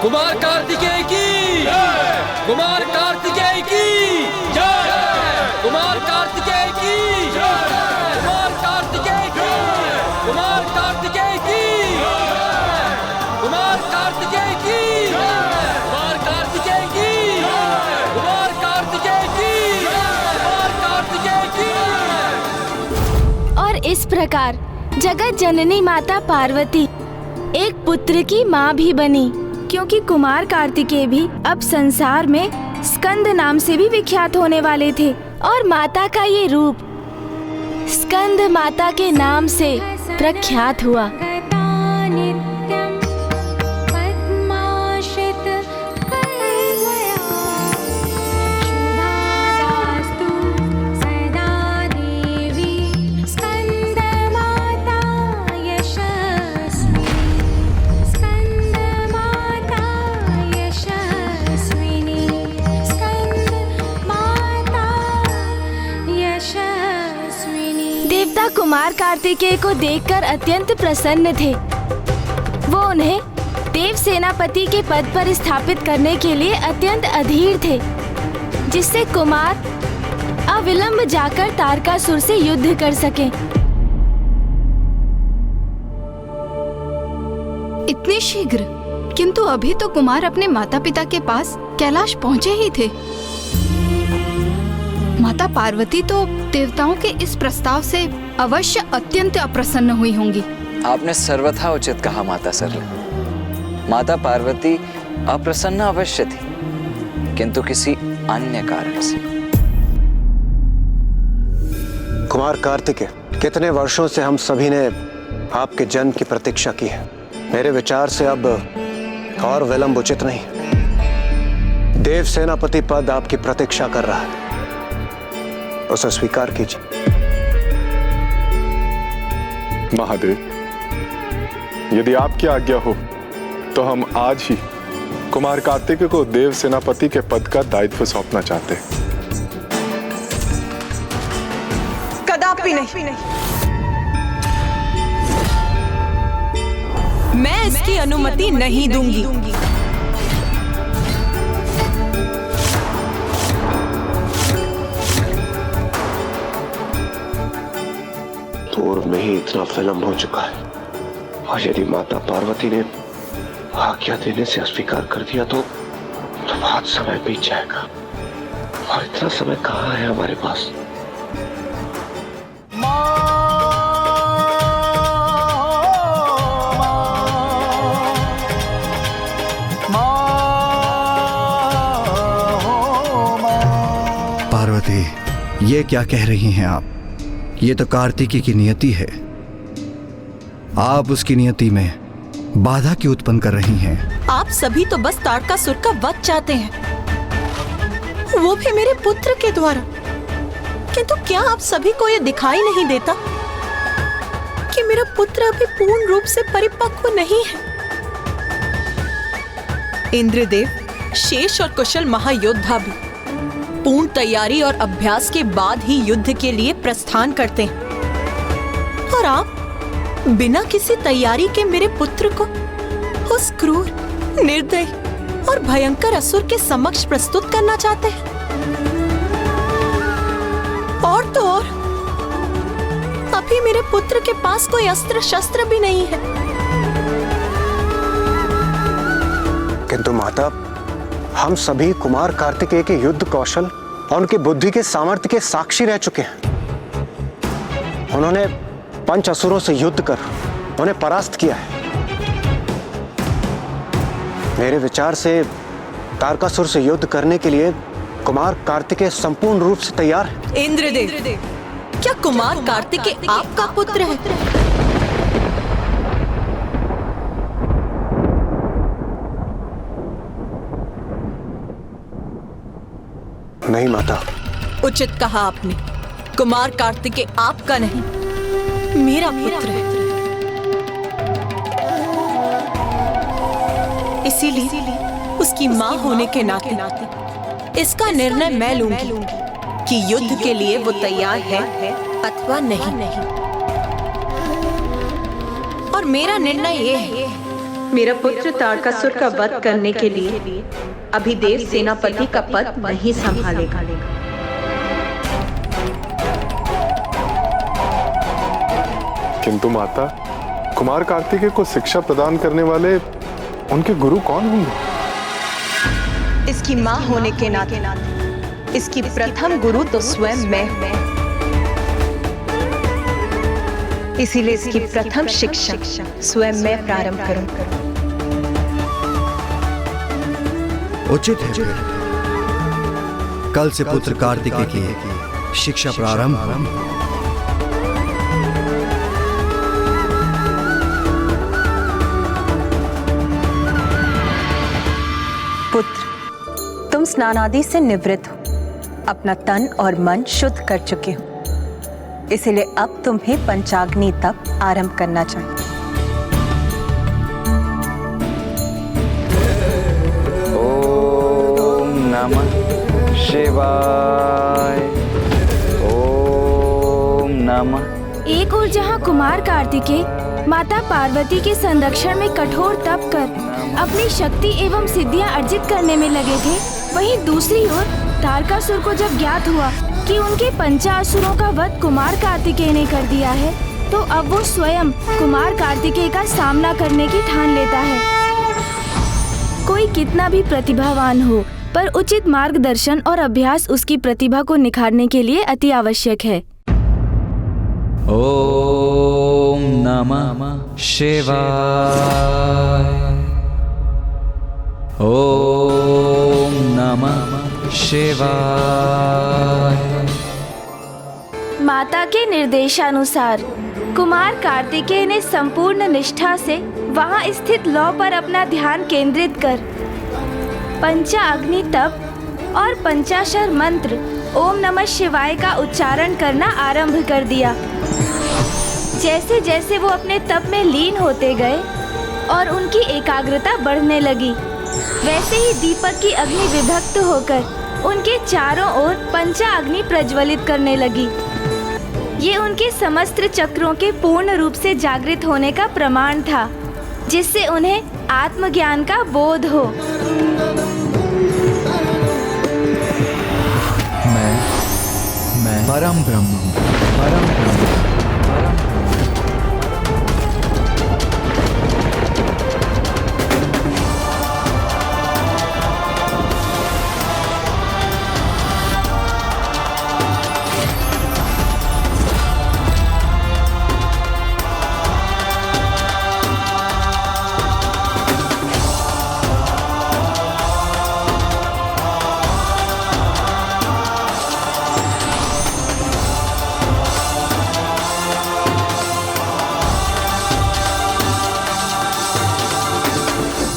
कुमार कार्तिकेय की जय, कुमार कार्तिकेय की जय, कुमार कार्तिकेय की जय, कुमार कार्तिकेय की जय, कुमार कार्तिकेय की जय, कुमार कार्तिकेय की जय, कुमार कार्तिकेय की जय, कुमार कार्तिकेय की जय, कुमार कार्तिकेय की जय। और इस प्रकार जगत जननी माता पार्वती एक पुत्र की माँ भी बनी, क्योंकि कुमार कार्तिकेय भी अब संसार में स्कंद नाम से भी विख्यात होने वाले थे। और माता का ये रूप स्कंद माता के नाम से प्रख्यात हुआ। देवता कुमार कार्तिकेय को देखकर अत्यंत प्रसन्न थे। वो उन्हें देव सेनापति के पद पर स्थापित करने के लिए अत्यंत अधीर थे, जिससे कुमार अविलंब जाकर तारकासुर से युद्ध कर सके। इतनी शीघ्र? किंतु अभी तो कुमार अपने माता पिता के पास कैलाश पहुँचे ही थे। माता पार्वती तो देवताओं के इस प्रस्ताव से अवश्य अत्यंत अप्रसन्न हुई होंगी। आपने सर्वथा उचित कहा माता सरला। माता पार्वती अप्रसन्न अवश्य थी, किंतु किसी अन्य कारण से। कुमार कार्तिकेय, कितने वर्षों से हम सभी ने आपके जन्म की प्रतीक्षा की है। मेरे विचार से अब और विलंब उचित नहीं। देव सेनापति पद आपकी प्रतीक्षा कर रहा है, उसे स्वीकार कीजिए। महादेव, यदि आपकी आज्ञा हो तो हम आज ही कुमार कार्तिकेय को देव सेनापति के पद का दायित्व सौंपना चाहते हैं। कदापि नहीं। मैं इसकी अनुमति नहीं दूंगी। पूर्व में ही इतना विलंब हो चुका है, और यदि माता पार्वती ने आज्ञा देने से अस्वीकार कर दिया तो बहुत समय बीत जाएगा, और इतना समय कहाँ है हमारे पास। पार्वती, ये क्या कह रही हैं आप? ये तो कार्तिकेय की नियति है। आप उसकी नियति में बाधा क्यों उत्पन्न कर रही हैं? आप सभी तो बस तारकासुर का वध चाहते हैं, वो भी मेरे पुत्र के द्वारा। किंतु क्या आप सभी को ये दिखाई नहीं देता कि मेरा पुत्र अभी पूर्ण रूप से परिपक्व नहीं है? इंद्रदेव, शेष और कुशल महायोद्धा भी पूर्ण तैयारी और अभ्यास के बाद ही युद्ध के लिए प्रस्थान करते हैं, और आप बिना किसी तैयारी के मेरे पुत्र को उस क्रूर, निर्दयी और भयंकर असुर के समक्ष प्रस्तुत करना चाहते हैं। और तो और अभी मेरे पुत्र के पास कोई अस्त्र शस्त्र भी नहीं है। किंतु माता, हम सभी कुमार कार्तिकेय के युद्ध कौशल और उनकी बुद्धि के सामर्थ्य के साक्षी रह चुके हैं। उन्होंने पंच असुरों से युद्ध कर उन्हें परास्त किया है। मेरे विचार से तारकासुर से युद्ध करने के लिए कुमार कार्तिकेय संपूर्ण रूप से तैयार है। इंद्रदेव, क्या कुमार कार्तिकेय आपका पुत्र है? नहीं माता। उचित कहा आपने। कुमार कार्तिकेय आपका नहीं, मेरा पुत्र है। इसीलिए उसकी मां होने के नाते इसका निर्णय मैं लूंगी कि युद्ध के लिए वो तैयार है अथवा नहीं। और मेरा निर्णय ये है, मेरा पुत्र तारकासुर का वध करने के लिए अभी देव सेनापति का पद नहीं संभालेगा। किंतु माता, कुमार कार्तिकेय को शिक्षा प्रदान करने वाले उनके गुरु कौन होंगे? इसकी मां होने के नाते इसकी प्रथम गुरु तो स्वयं मैं हूं। इसीलिए इसकी प्रथम शिक्षा स्वयं मैं प्रारंभ करूं। उचित है फिर। कल से पुत्र कार्तिकेय की शिक्षा प्रारंभ हो। पुत्र, तुम स्नानादि से निवृत्त हो, अपना तन और मन शुद्ध कर चुके हो, इसलिए अब तुम्हें पंचाग्नि तप आरंभ करना चाहिए। ओम नमः शिवाय। ओम नमः। एक और जहाँ कुमार कार्तिकेय माता पार्वती के संरक्षण में कठोर तप कर अपनी शक्ति एवं सिद्धियां अर्जित करने में लगे थे, वहीं दूसरी ओर तारकासुर को जब ज्ञात हुआ कि उनके पंचासुरों का वध कुमार कार्तिकेय ने कर दिया है, तो अब वो स्वयं कुमार कार्तिकेय का सामना करने की ठान लेता है। कोई कितना भी प्रतिभावान हो, पर उचित मार्गदर्शन और अभ्यास उसकी प्रतिभा को निखारने के लिए अति आवश्यक है। ओम नमः शिवाय। ओम नमः शिवाय। माता के निर्देशानुसार कुमार कार्तिकेय ने संपूर्ण निष्ठा से वहां स्थित लौ पर अपना ध्यान केंद्रित कर पंचाग्नि तप और पंचाक्षर मंत्र ओम नमः शिवाय का उच्चारण करना आरंभ कर दिया। जैसे जैसे वो अपने तप में लीन होते गए और उनकी एकाग्रता बढ़ने लगी, वैसे ही दीपक की अग्नि विभक्त होकर उनके चारों ओर पंचाग्नि प्रज्वलित करने लगी। ये उनके समस्त चक्रों के पूर्ण रूप से जागृत होने का प्रमाण था, जिससे उन्हें आत्मज्ञान का बोध हो। मैं परम ब्रह्म हूँ, परम ब्रह्म।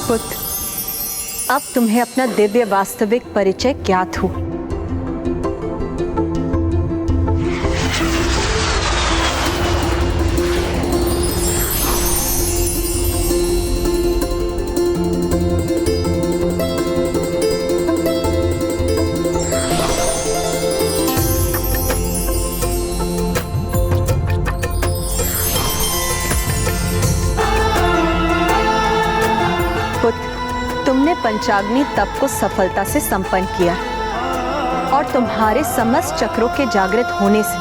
पुत्र, अब तुम्हें अपना दिव्य वास्तविक परिचय ज्ञात हो। तुमने पंचाग्नि तप को सफलता से संपन्न किया और तुम्हारे समस्त चक्रों के जागृत होने से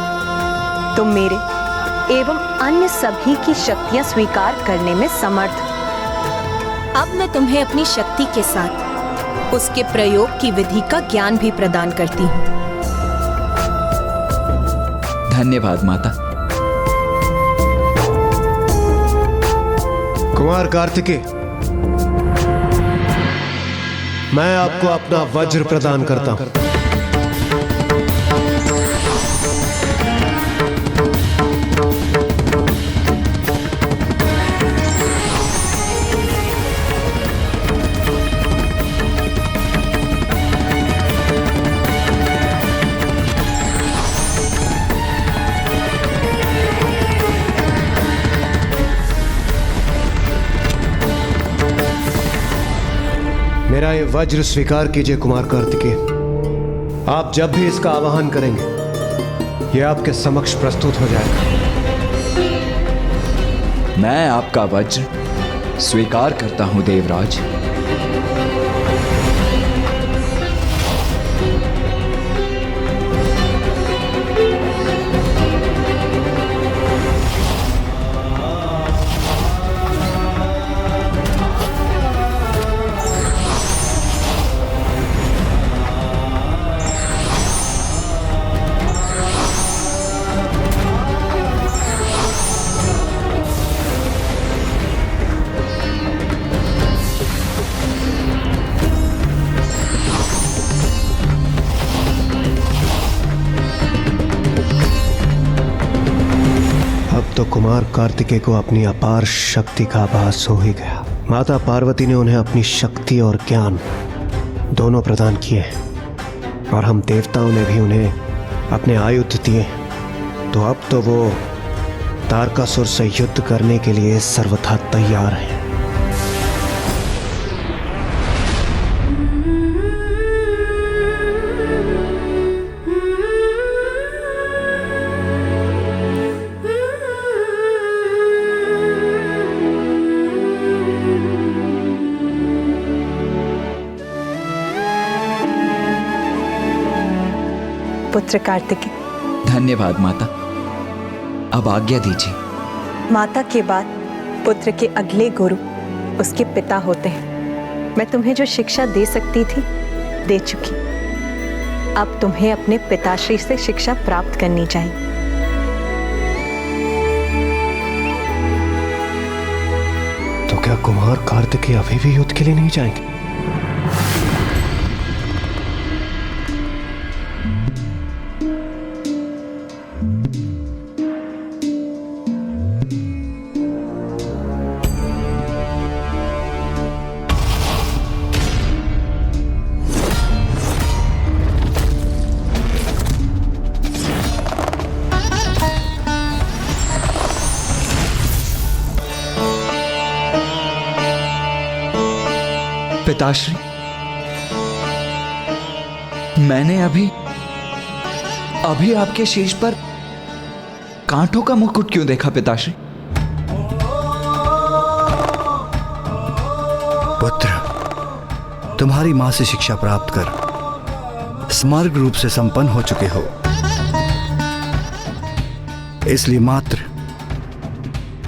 तुम मेरे एवं अन्य सभी की शक्तियां स्वीकार करने में समर्थ हो। अब मैं तुम्हें अपनी शक्ति के साथ उसके प्रयोग की विधि का ज्ञान भी प्रदान करती हूँ। धन्यवाद माता। कुमार कार्तिकेय, मैं आपको अपना वज्र प्रदान करता हूं। मेरा ये वज्र स्वीकार कीजिए कुमार कार्तिकेय। आप जब भी इसका आवाहन करेंगे, यह आपके समक्ष प्रस्तुत हो जाएगा। मैं आपका वज्र स्वीकार करता हूं देवराज। कुमार कार्तिकेय को अपनी अपार शक्ति का आभास हो ही गया। माता पार्वती ने उन्हें अपनी शक्ति और ज्ञान दोनों प्रदान किए और हम देवताओं ने भी उन्हें अपने आयुध दिए। तो अब तो वो तारकासुर से युद्ध करने के लिए सर्वथा तैयार हैं। पुत्र कार्तिकेय, धन्यवाद माता। अब आज्ञा दीजिए। माता के बाद पुत्र के अगले गुरु उसके पिता होते हैं। मैं तुम्हें जो शिक्षा दे सकती थी दे चुकी। अब तुम्हें अपने पिताश्री से शिक्षा प्राप्त करनी चाहिए। तो क्या कुमार कार्तिकेय अभी भी युद्ध के लिए नहीं जाएंगे? पिताश्री, मैंने अभी आपके शीश पर कांटों का मुकुट क्यों देखा पिताश्री? पुत्र, तुम्हारी मां से शिक्षा प्राप्त कर समग्र रूप से संपन्न हो चुके हो, इसलिए मात्र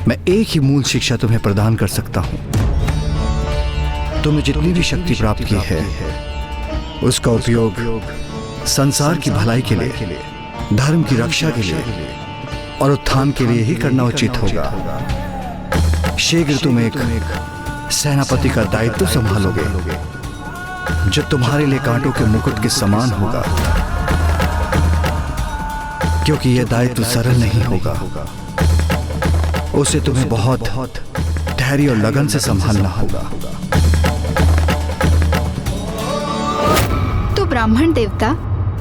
मैं एक ही मूल शिक्षा तुम्हें प्रदान कर सकता हूं। तुमने जितनी भी शक्ति प्राप्त की है उसका उपयोग संसार की भलाई के लिए, धर्म की रक्षा के लिए और उत्थान के लिए ही करना उचित होगा। शीघ्र तुम एक सेनापति का दायित्व संभालोगे जो तुम्हारे लिए कांटों के मुकुट के समान होगा, क्योंकि यह दायित्व सरल नहीं होगा। उसे तुम्हें बहुत धैर्य और लगन से संभालना होगा। ब्राह्मण देवता,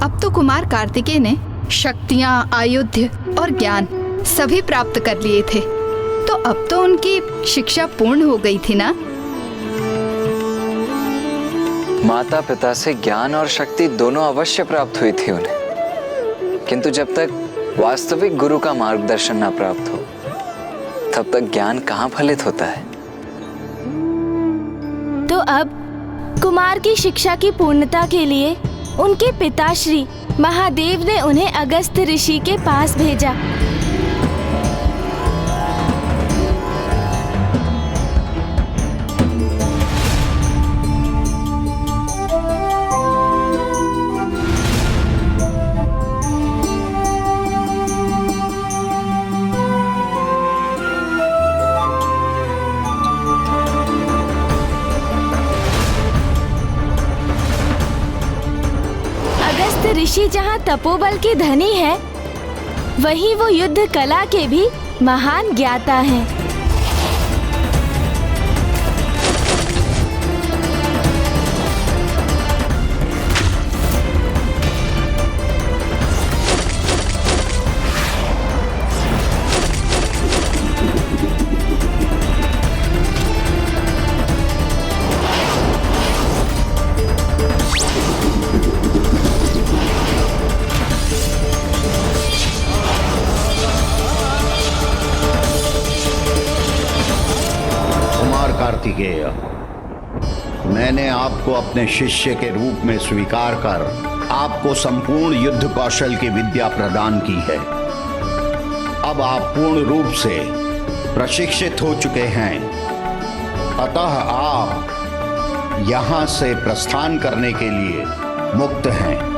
अब तो कुमार कार्तिकेय ने शक्तियां, आयुध और ज्ञान सभी प्राप्त कर लिए थे, तो अब तो उनकी शिक्षा पूर्ण हो गई थी ना? माता पिता से ज्ञान और शक्ति दोनों अवश्य प्राप्त हुई थी उन्हें, किंतु जब तक वास्तविक गुरु का मार्गदर्शन ना प्राप्त हो तब तक ज्ञान कहाँ फलित होता है। तो अब कुमार की शिक्षा की पूर्णता के लिए उनके पिताश्री महादेव ने उन्हें अगस्त्य ऋषि के पास भेजा। ऋषि जहाँ तपोबल के धनी है, वहीं वो युद्ध कला के भी महान ज्ञाता हैं। कार्तिकेय, मैंने आपको अपने शिष्य के रूप में स्वीकार कर आपको संपूर्ण युद्ध कौशल की विद्या प्रदान की है। अब आप पूर्ण रूप से प्रशिक्षित हो चुके हैं, अतः आप यहां से प्रस्थान करने के लिए मुक्त हैं।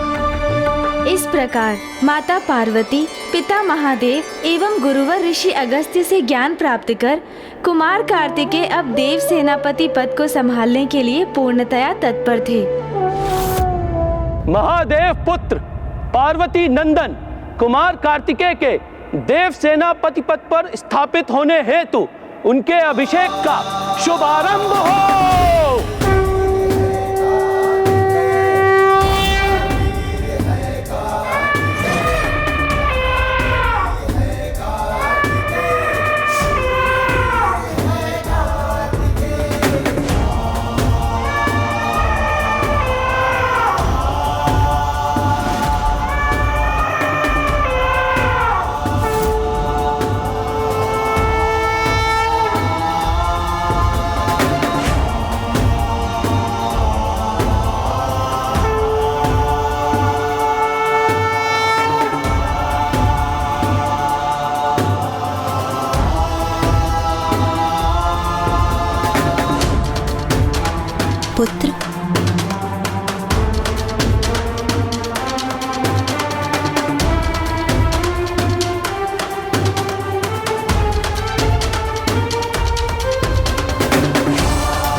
इस प्रकार माता पार्वती, पिता महादेव एवं गुरुवर ऋषि अगस्त्य से ज्ञान प्राप्त कर कुमार कार्तिकेय अब देव सेनापति पद को संभालने के लिए पूर्णतया तत्पर थे। महादेव पुत्र पार्वती नंदन कुमार कार्तिकेय के देव सेनापति पद पर स्थापित होने हेतु उनके अभिषेक का शुभारंभ हो। पुत्र,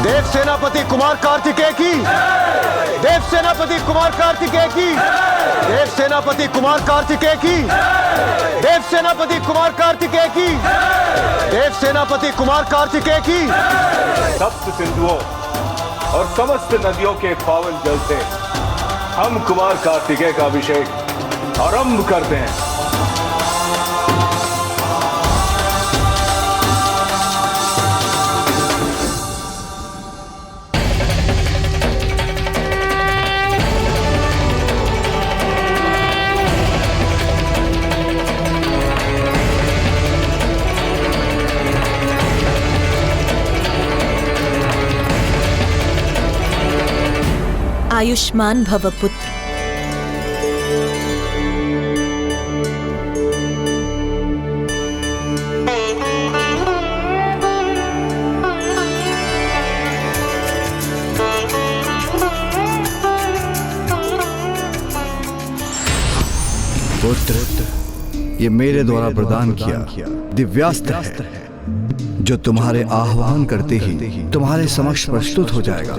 देव सेनापति कुमार कार्तिकेय की, देव सेनापति कुमार कार्तिकेय की, देव सेनापति कुमार कार्तिकेय की, देव सेनापति कुमार कार्तिकेय की, देव सेनापति कुमार कार्तिकेय की। सप्त सिंधुओं और समस्त नदियों के पावन जल से हम कुमार कार्तिकेय का अभिषेक आरंभ करते हैं। आयुष्मान भव पुत्र। पुत्र, ये मेरे द्वारा प्रदान किया दिव्यास्त्र है, जो तुम्हारे आह्वान करते ही तुम्हारे समक्ष प्रस्तुत हो जाएगा।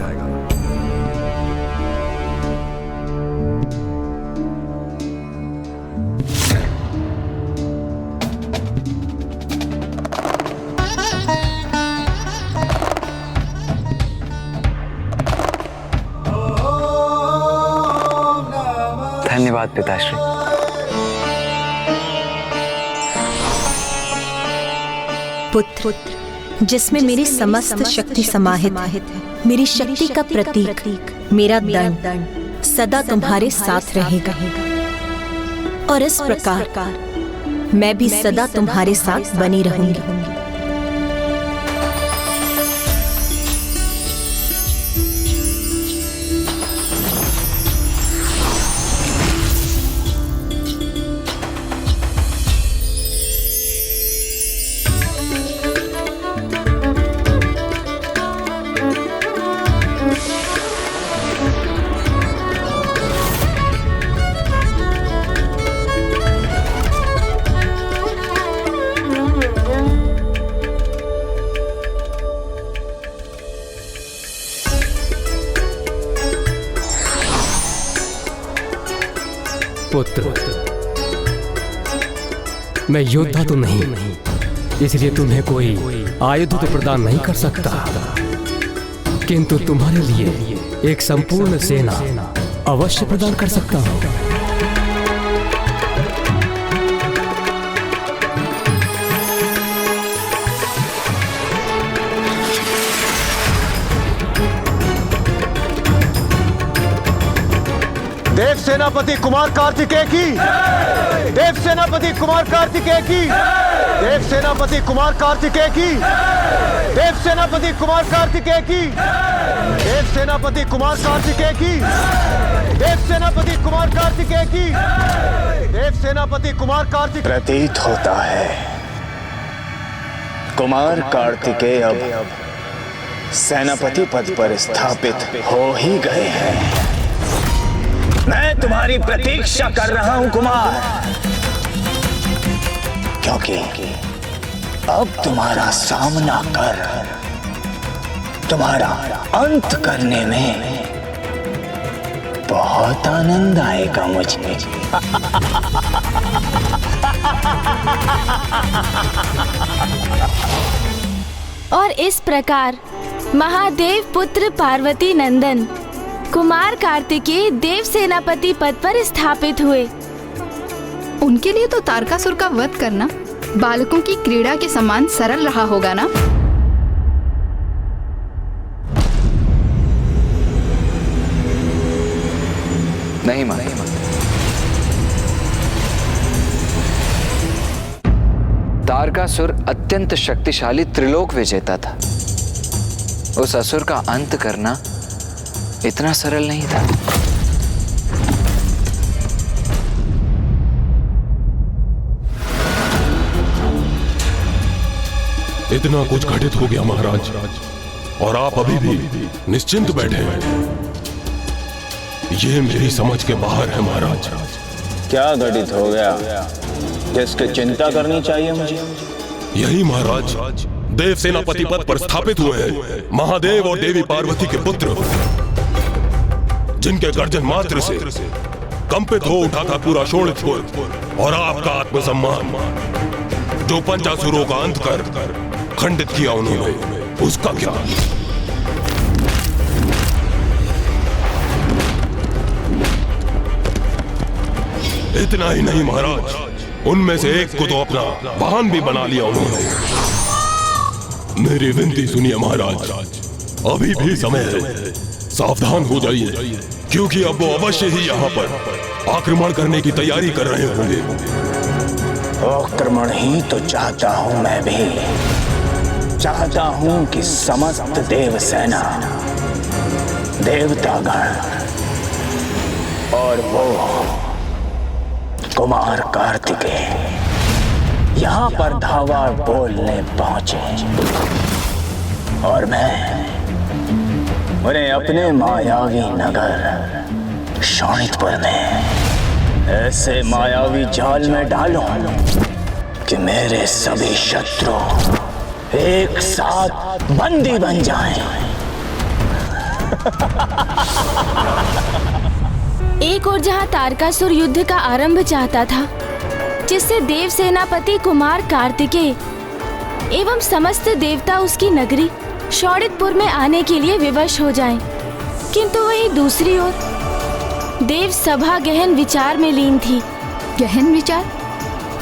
धन्यवाद पिताश्री। पुत्र, जिसमें मेरी समस्त शक्ति समाहित है, मेरी शक्ति का प्रतीक मेरा दंड सदा तुम्हारे साथ रहेगा, और इस प्रकार मैं भी सदा तुम्हारे साथ बनी रहूंगी। पुत्र, मैं योद्धा तो नहीं, इसलिए तुम्हें कोई आयुध तो प्रदान नहीं कर सकता, किंतु तुम्हारे लिए एक संपूर्ण सेना अवश्य प्रदान कर सकता हूं। देव सेनापति कुमार कार्तिकेय की, देव सेनापति कुमार कार्तिकेय की, देव सेनापति कुमार कार्तिकेय की, देव सेनापति कुमार कार्तिकेय की, देव सेनापति कुमार कार्तिकेय की, देव सेनापति कुमार कार्तिकेय की, देव सेनापति कुमार कार्तिकेय। प्रतीत होता है कुमार कार्तिकेय अब सेनापति पद पर स्थापित हो ही गए हैं। मैं तुम्हारी प्रतीक्षा कर रहा हूं कुमार, क्योंकि अब तुम्हारा सामना कर तुम्हारा अंत करने में बहुत आनंद आएगा मुझे। और इस प्रकार महादेव पुत्र पार्वती नंदन कुमार कार्तिकेय देव सेनापति पद पर स्थापित हुए। उनके लिए तो तारकासुर का वध करना बालकों की क्रीड़ा के समान सरल रहा होगा ना? नहीं माता, तारकासुर अत्यंत शक्तिशाली त्रिलोक विजेता था। उस असुर का अंत करना इतना सरल नहीं था। इतना कुछ घटित हो गया महाराज, और आप अभी भी निश्चिंत बैठे हैं। ये मेरी समझ के बाहर है महाराज। क्या घटित हो गया जिसकी चिंता करनी चाहिए मुझे? यही महाराज, देव सेनापति पद पर स्थापित हुए हैं महादेव और देवी पार्वती के पुत्र, जिनके गर्जन मात्र से कंपित हो उठा था पूरा शोणितपुर। और आपका आत्मसम्मान जो पंचासुरों का अंत कर खंडित किया उन्होंने, उसका क्या? इतना ही नहीं महाराज, उनमें से एक को तो अपना वाहन भी बना लिया उन्होंने। मेरी विनती सुनिए महाराज, अभी भी समय है, सावधान हो जाइए, क्योंकि अब वो अवश्य ही यहाँ पर आक्रमण करने की तैयारी कर रहे होंगे। आक्रमण ही तो चाहता हूं, मैं भी चाहता हूं कि समस्त देव सेना, देवतागण और वो कुमार कार्तिकेय यहाँ पर धावा बोलने पहुंचे, और मैं उन्हें अपने मायावी नगर शोणितपुर में ऐसे मायावी जाल में डालूं कि मेरे सभी शत्रु एक साथ बंदी बन जाएं। एक और जहां तारकासुर युद्ध का आरंभ चाहता था, जिससे देव सेनापति कुमार कार्तिकेय एवं समस्त देवता उसकी नगरी शोणितपुर में आने के लिए विवश हो जाएं, किंतु वहीं दूसरी ओर देव सभा गहन विचार में लीन थी। गहन विचार?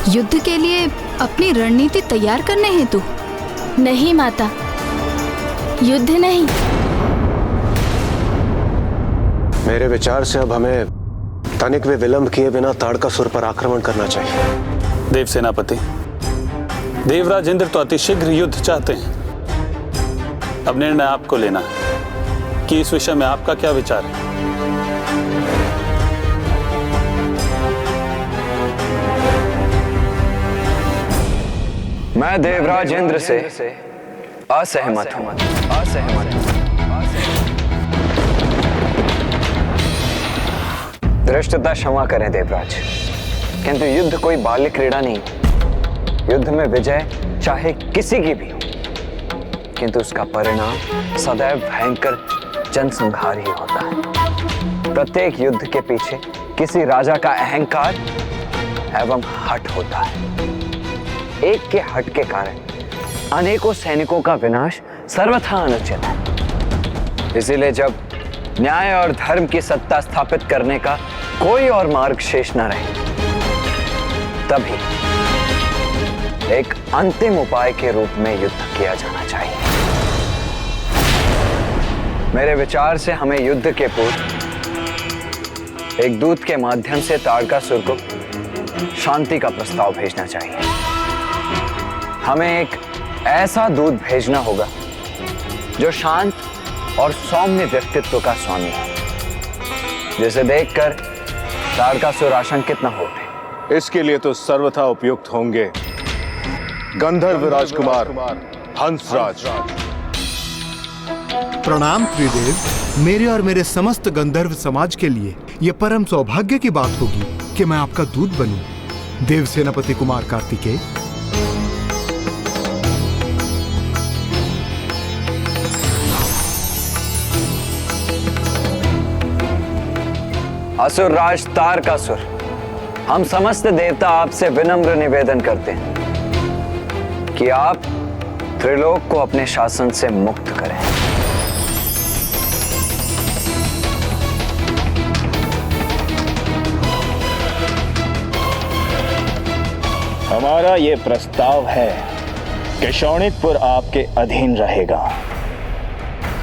युद्ध के लिए अपनी रणनीति तैयार करने हेतु? नहीं माता, युद्ध नहीं। मेरे विचार से अब हमें तनिक भी विलंब किए बिना तारकासुर पर आक्रमण करना चाहिए। देव सेनापति, देवराज इंद्र तो अतिशीघ्र युद्ध चाहते हैं। अब निर्णय आपको लेना है कि इस विषय में आपका क्या विचार है। मैं देवराज इंद्र से असहमत हूं। धृष्टता क्षमा करें देवराज, किंतु युद्ध कोई बाल्य क्रीड़ा नहीं। युद्ध में विजय चाहे किसी की भी हो, किंतु उसका परिणाम सदैव भयंकर जनसंहार ही होता है। प्रत्येक युद्ध के पीछे किसी राजा का अहंकार एवं हठ होता है। एक के हठ के कारण अनेकों सैनिकों का विनाश सर्वथा अनुचित है। इसीलिए जब न्याय और धर्म की सत्ता स्थापित करने का कोई और मार्ग शेष न रहे, तभी एक अंतिम उपाय के रूप में युद्ध किया जाना चाहिए। मेरे विचार से हमें युद्ध के पूर्व एक दूत के माध्यम से तारकासुर को शांति का प्रस्ताव भेजना चाहिए। हमें एक ऐसा दूत भेजना होगा जो शांत और सौम्य व्यक्तित्व का स्वामी है, जिसे देखकर तारकासुर आशंकित न हो उठे। इसके लिए तो सर्वथा उपयुक्त होंगे गंधर्व राजकुमार हंसराज। प्रणाम त्रिदेव। मेरे और मेरे समस्त गंधर्व समाज के लिए यह परम सौभाग्य की बात होगी कि मैं आपका दूत बनूं, देव सेनापति कुमार कार्तिकेय। असुर राज तारकासुर, हम समस्त देवता आपसे विनम्र निवेदन करते हैं कि आप त्रिलोक को अपने शासन से मुक्त करें। हमारा ये प्रस्ताव है कि शोणितपुर आपके अधीन रहेगा,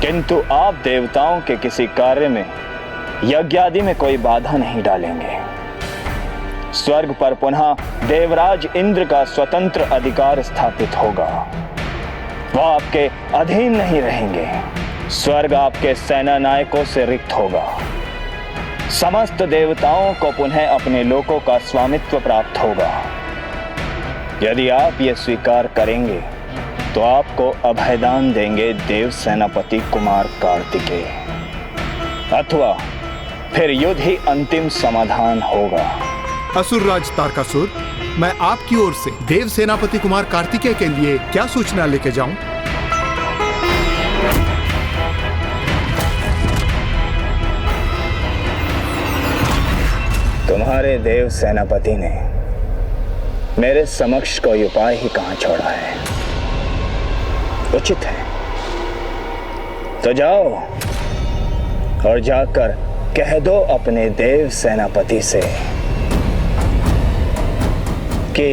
किंतु आप देवताओं के किसी कार्य में, यज्ञ आदि में कोई बाधा नहीं डालेंगे। स्वर्ग पर पुनः देवराज इंद्र का स्वतंत्र अधिकार स्थापित होगा। वह आपके अधीन नहीं रहेंगे। स्वर्ग आपके सेना नायकों से रिक्त होगा। समस्त देवताओं को पुनः अपने लोकों का स्वामित्व प्राप्त होगा। यदि आप ये स्वीकार करेंगे तो आपको अभयदान देंगे देव सेनापति कुमार कार्तिकेय, अथवा फिर युद्ध ही अंतिम समाधान होगा। असुरराज तारकासुर, मैं आपकी ओर से देव सेनापति कुमार कार्तिकेय के लिए क्या सूचना लेके जाऊं? तुम्हारे देव सेनापति ने मेरे समक्ष कोई उपाय ही कहां छोड़ा है। उचित है तो जाओ और जाकर कह दो अपने देव सेनापति से कि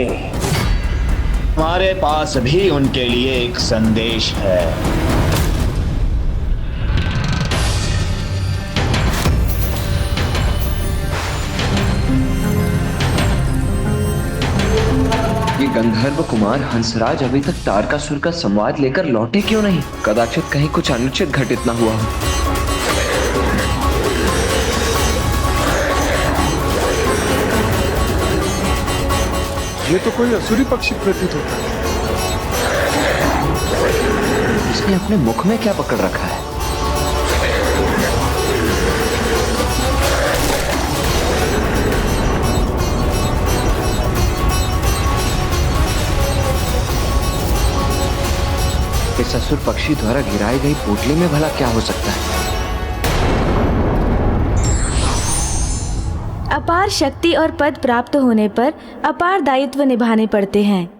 हमारे पास भी उनके लिए एक संदेश है। ये गंधर्व कुमार हंसराज अभी तक तारकासुर का संवाद लेकर लौटे क्यों नहीं? कदाचित कहीं कुछ अनुचित घटित न हुआ हो। ये तो कोई असुरी पक्षी प्रतीत होता है। इसने अपने मुख में क्या पकड़ रखा है? इस असुर पक्षी द्वारा गिराई गई पोटली में भला क्या हो सकता है? अपार शक्ति और पद प्राप्त होने पर अपार दायित्व निभाने पड़ते हैं।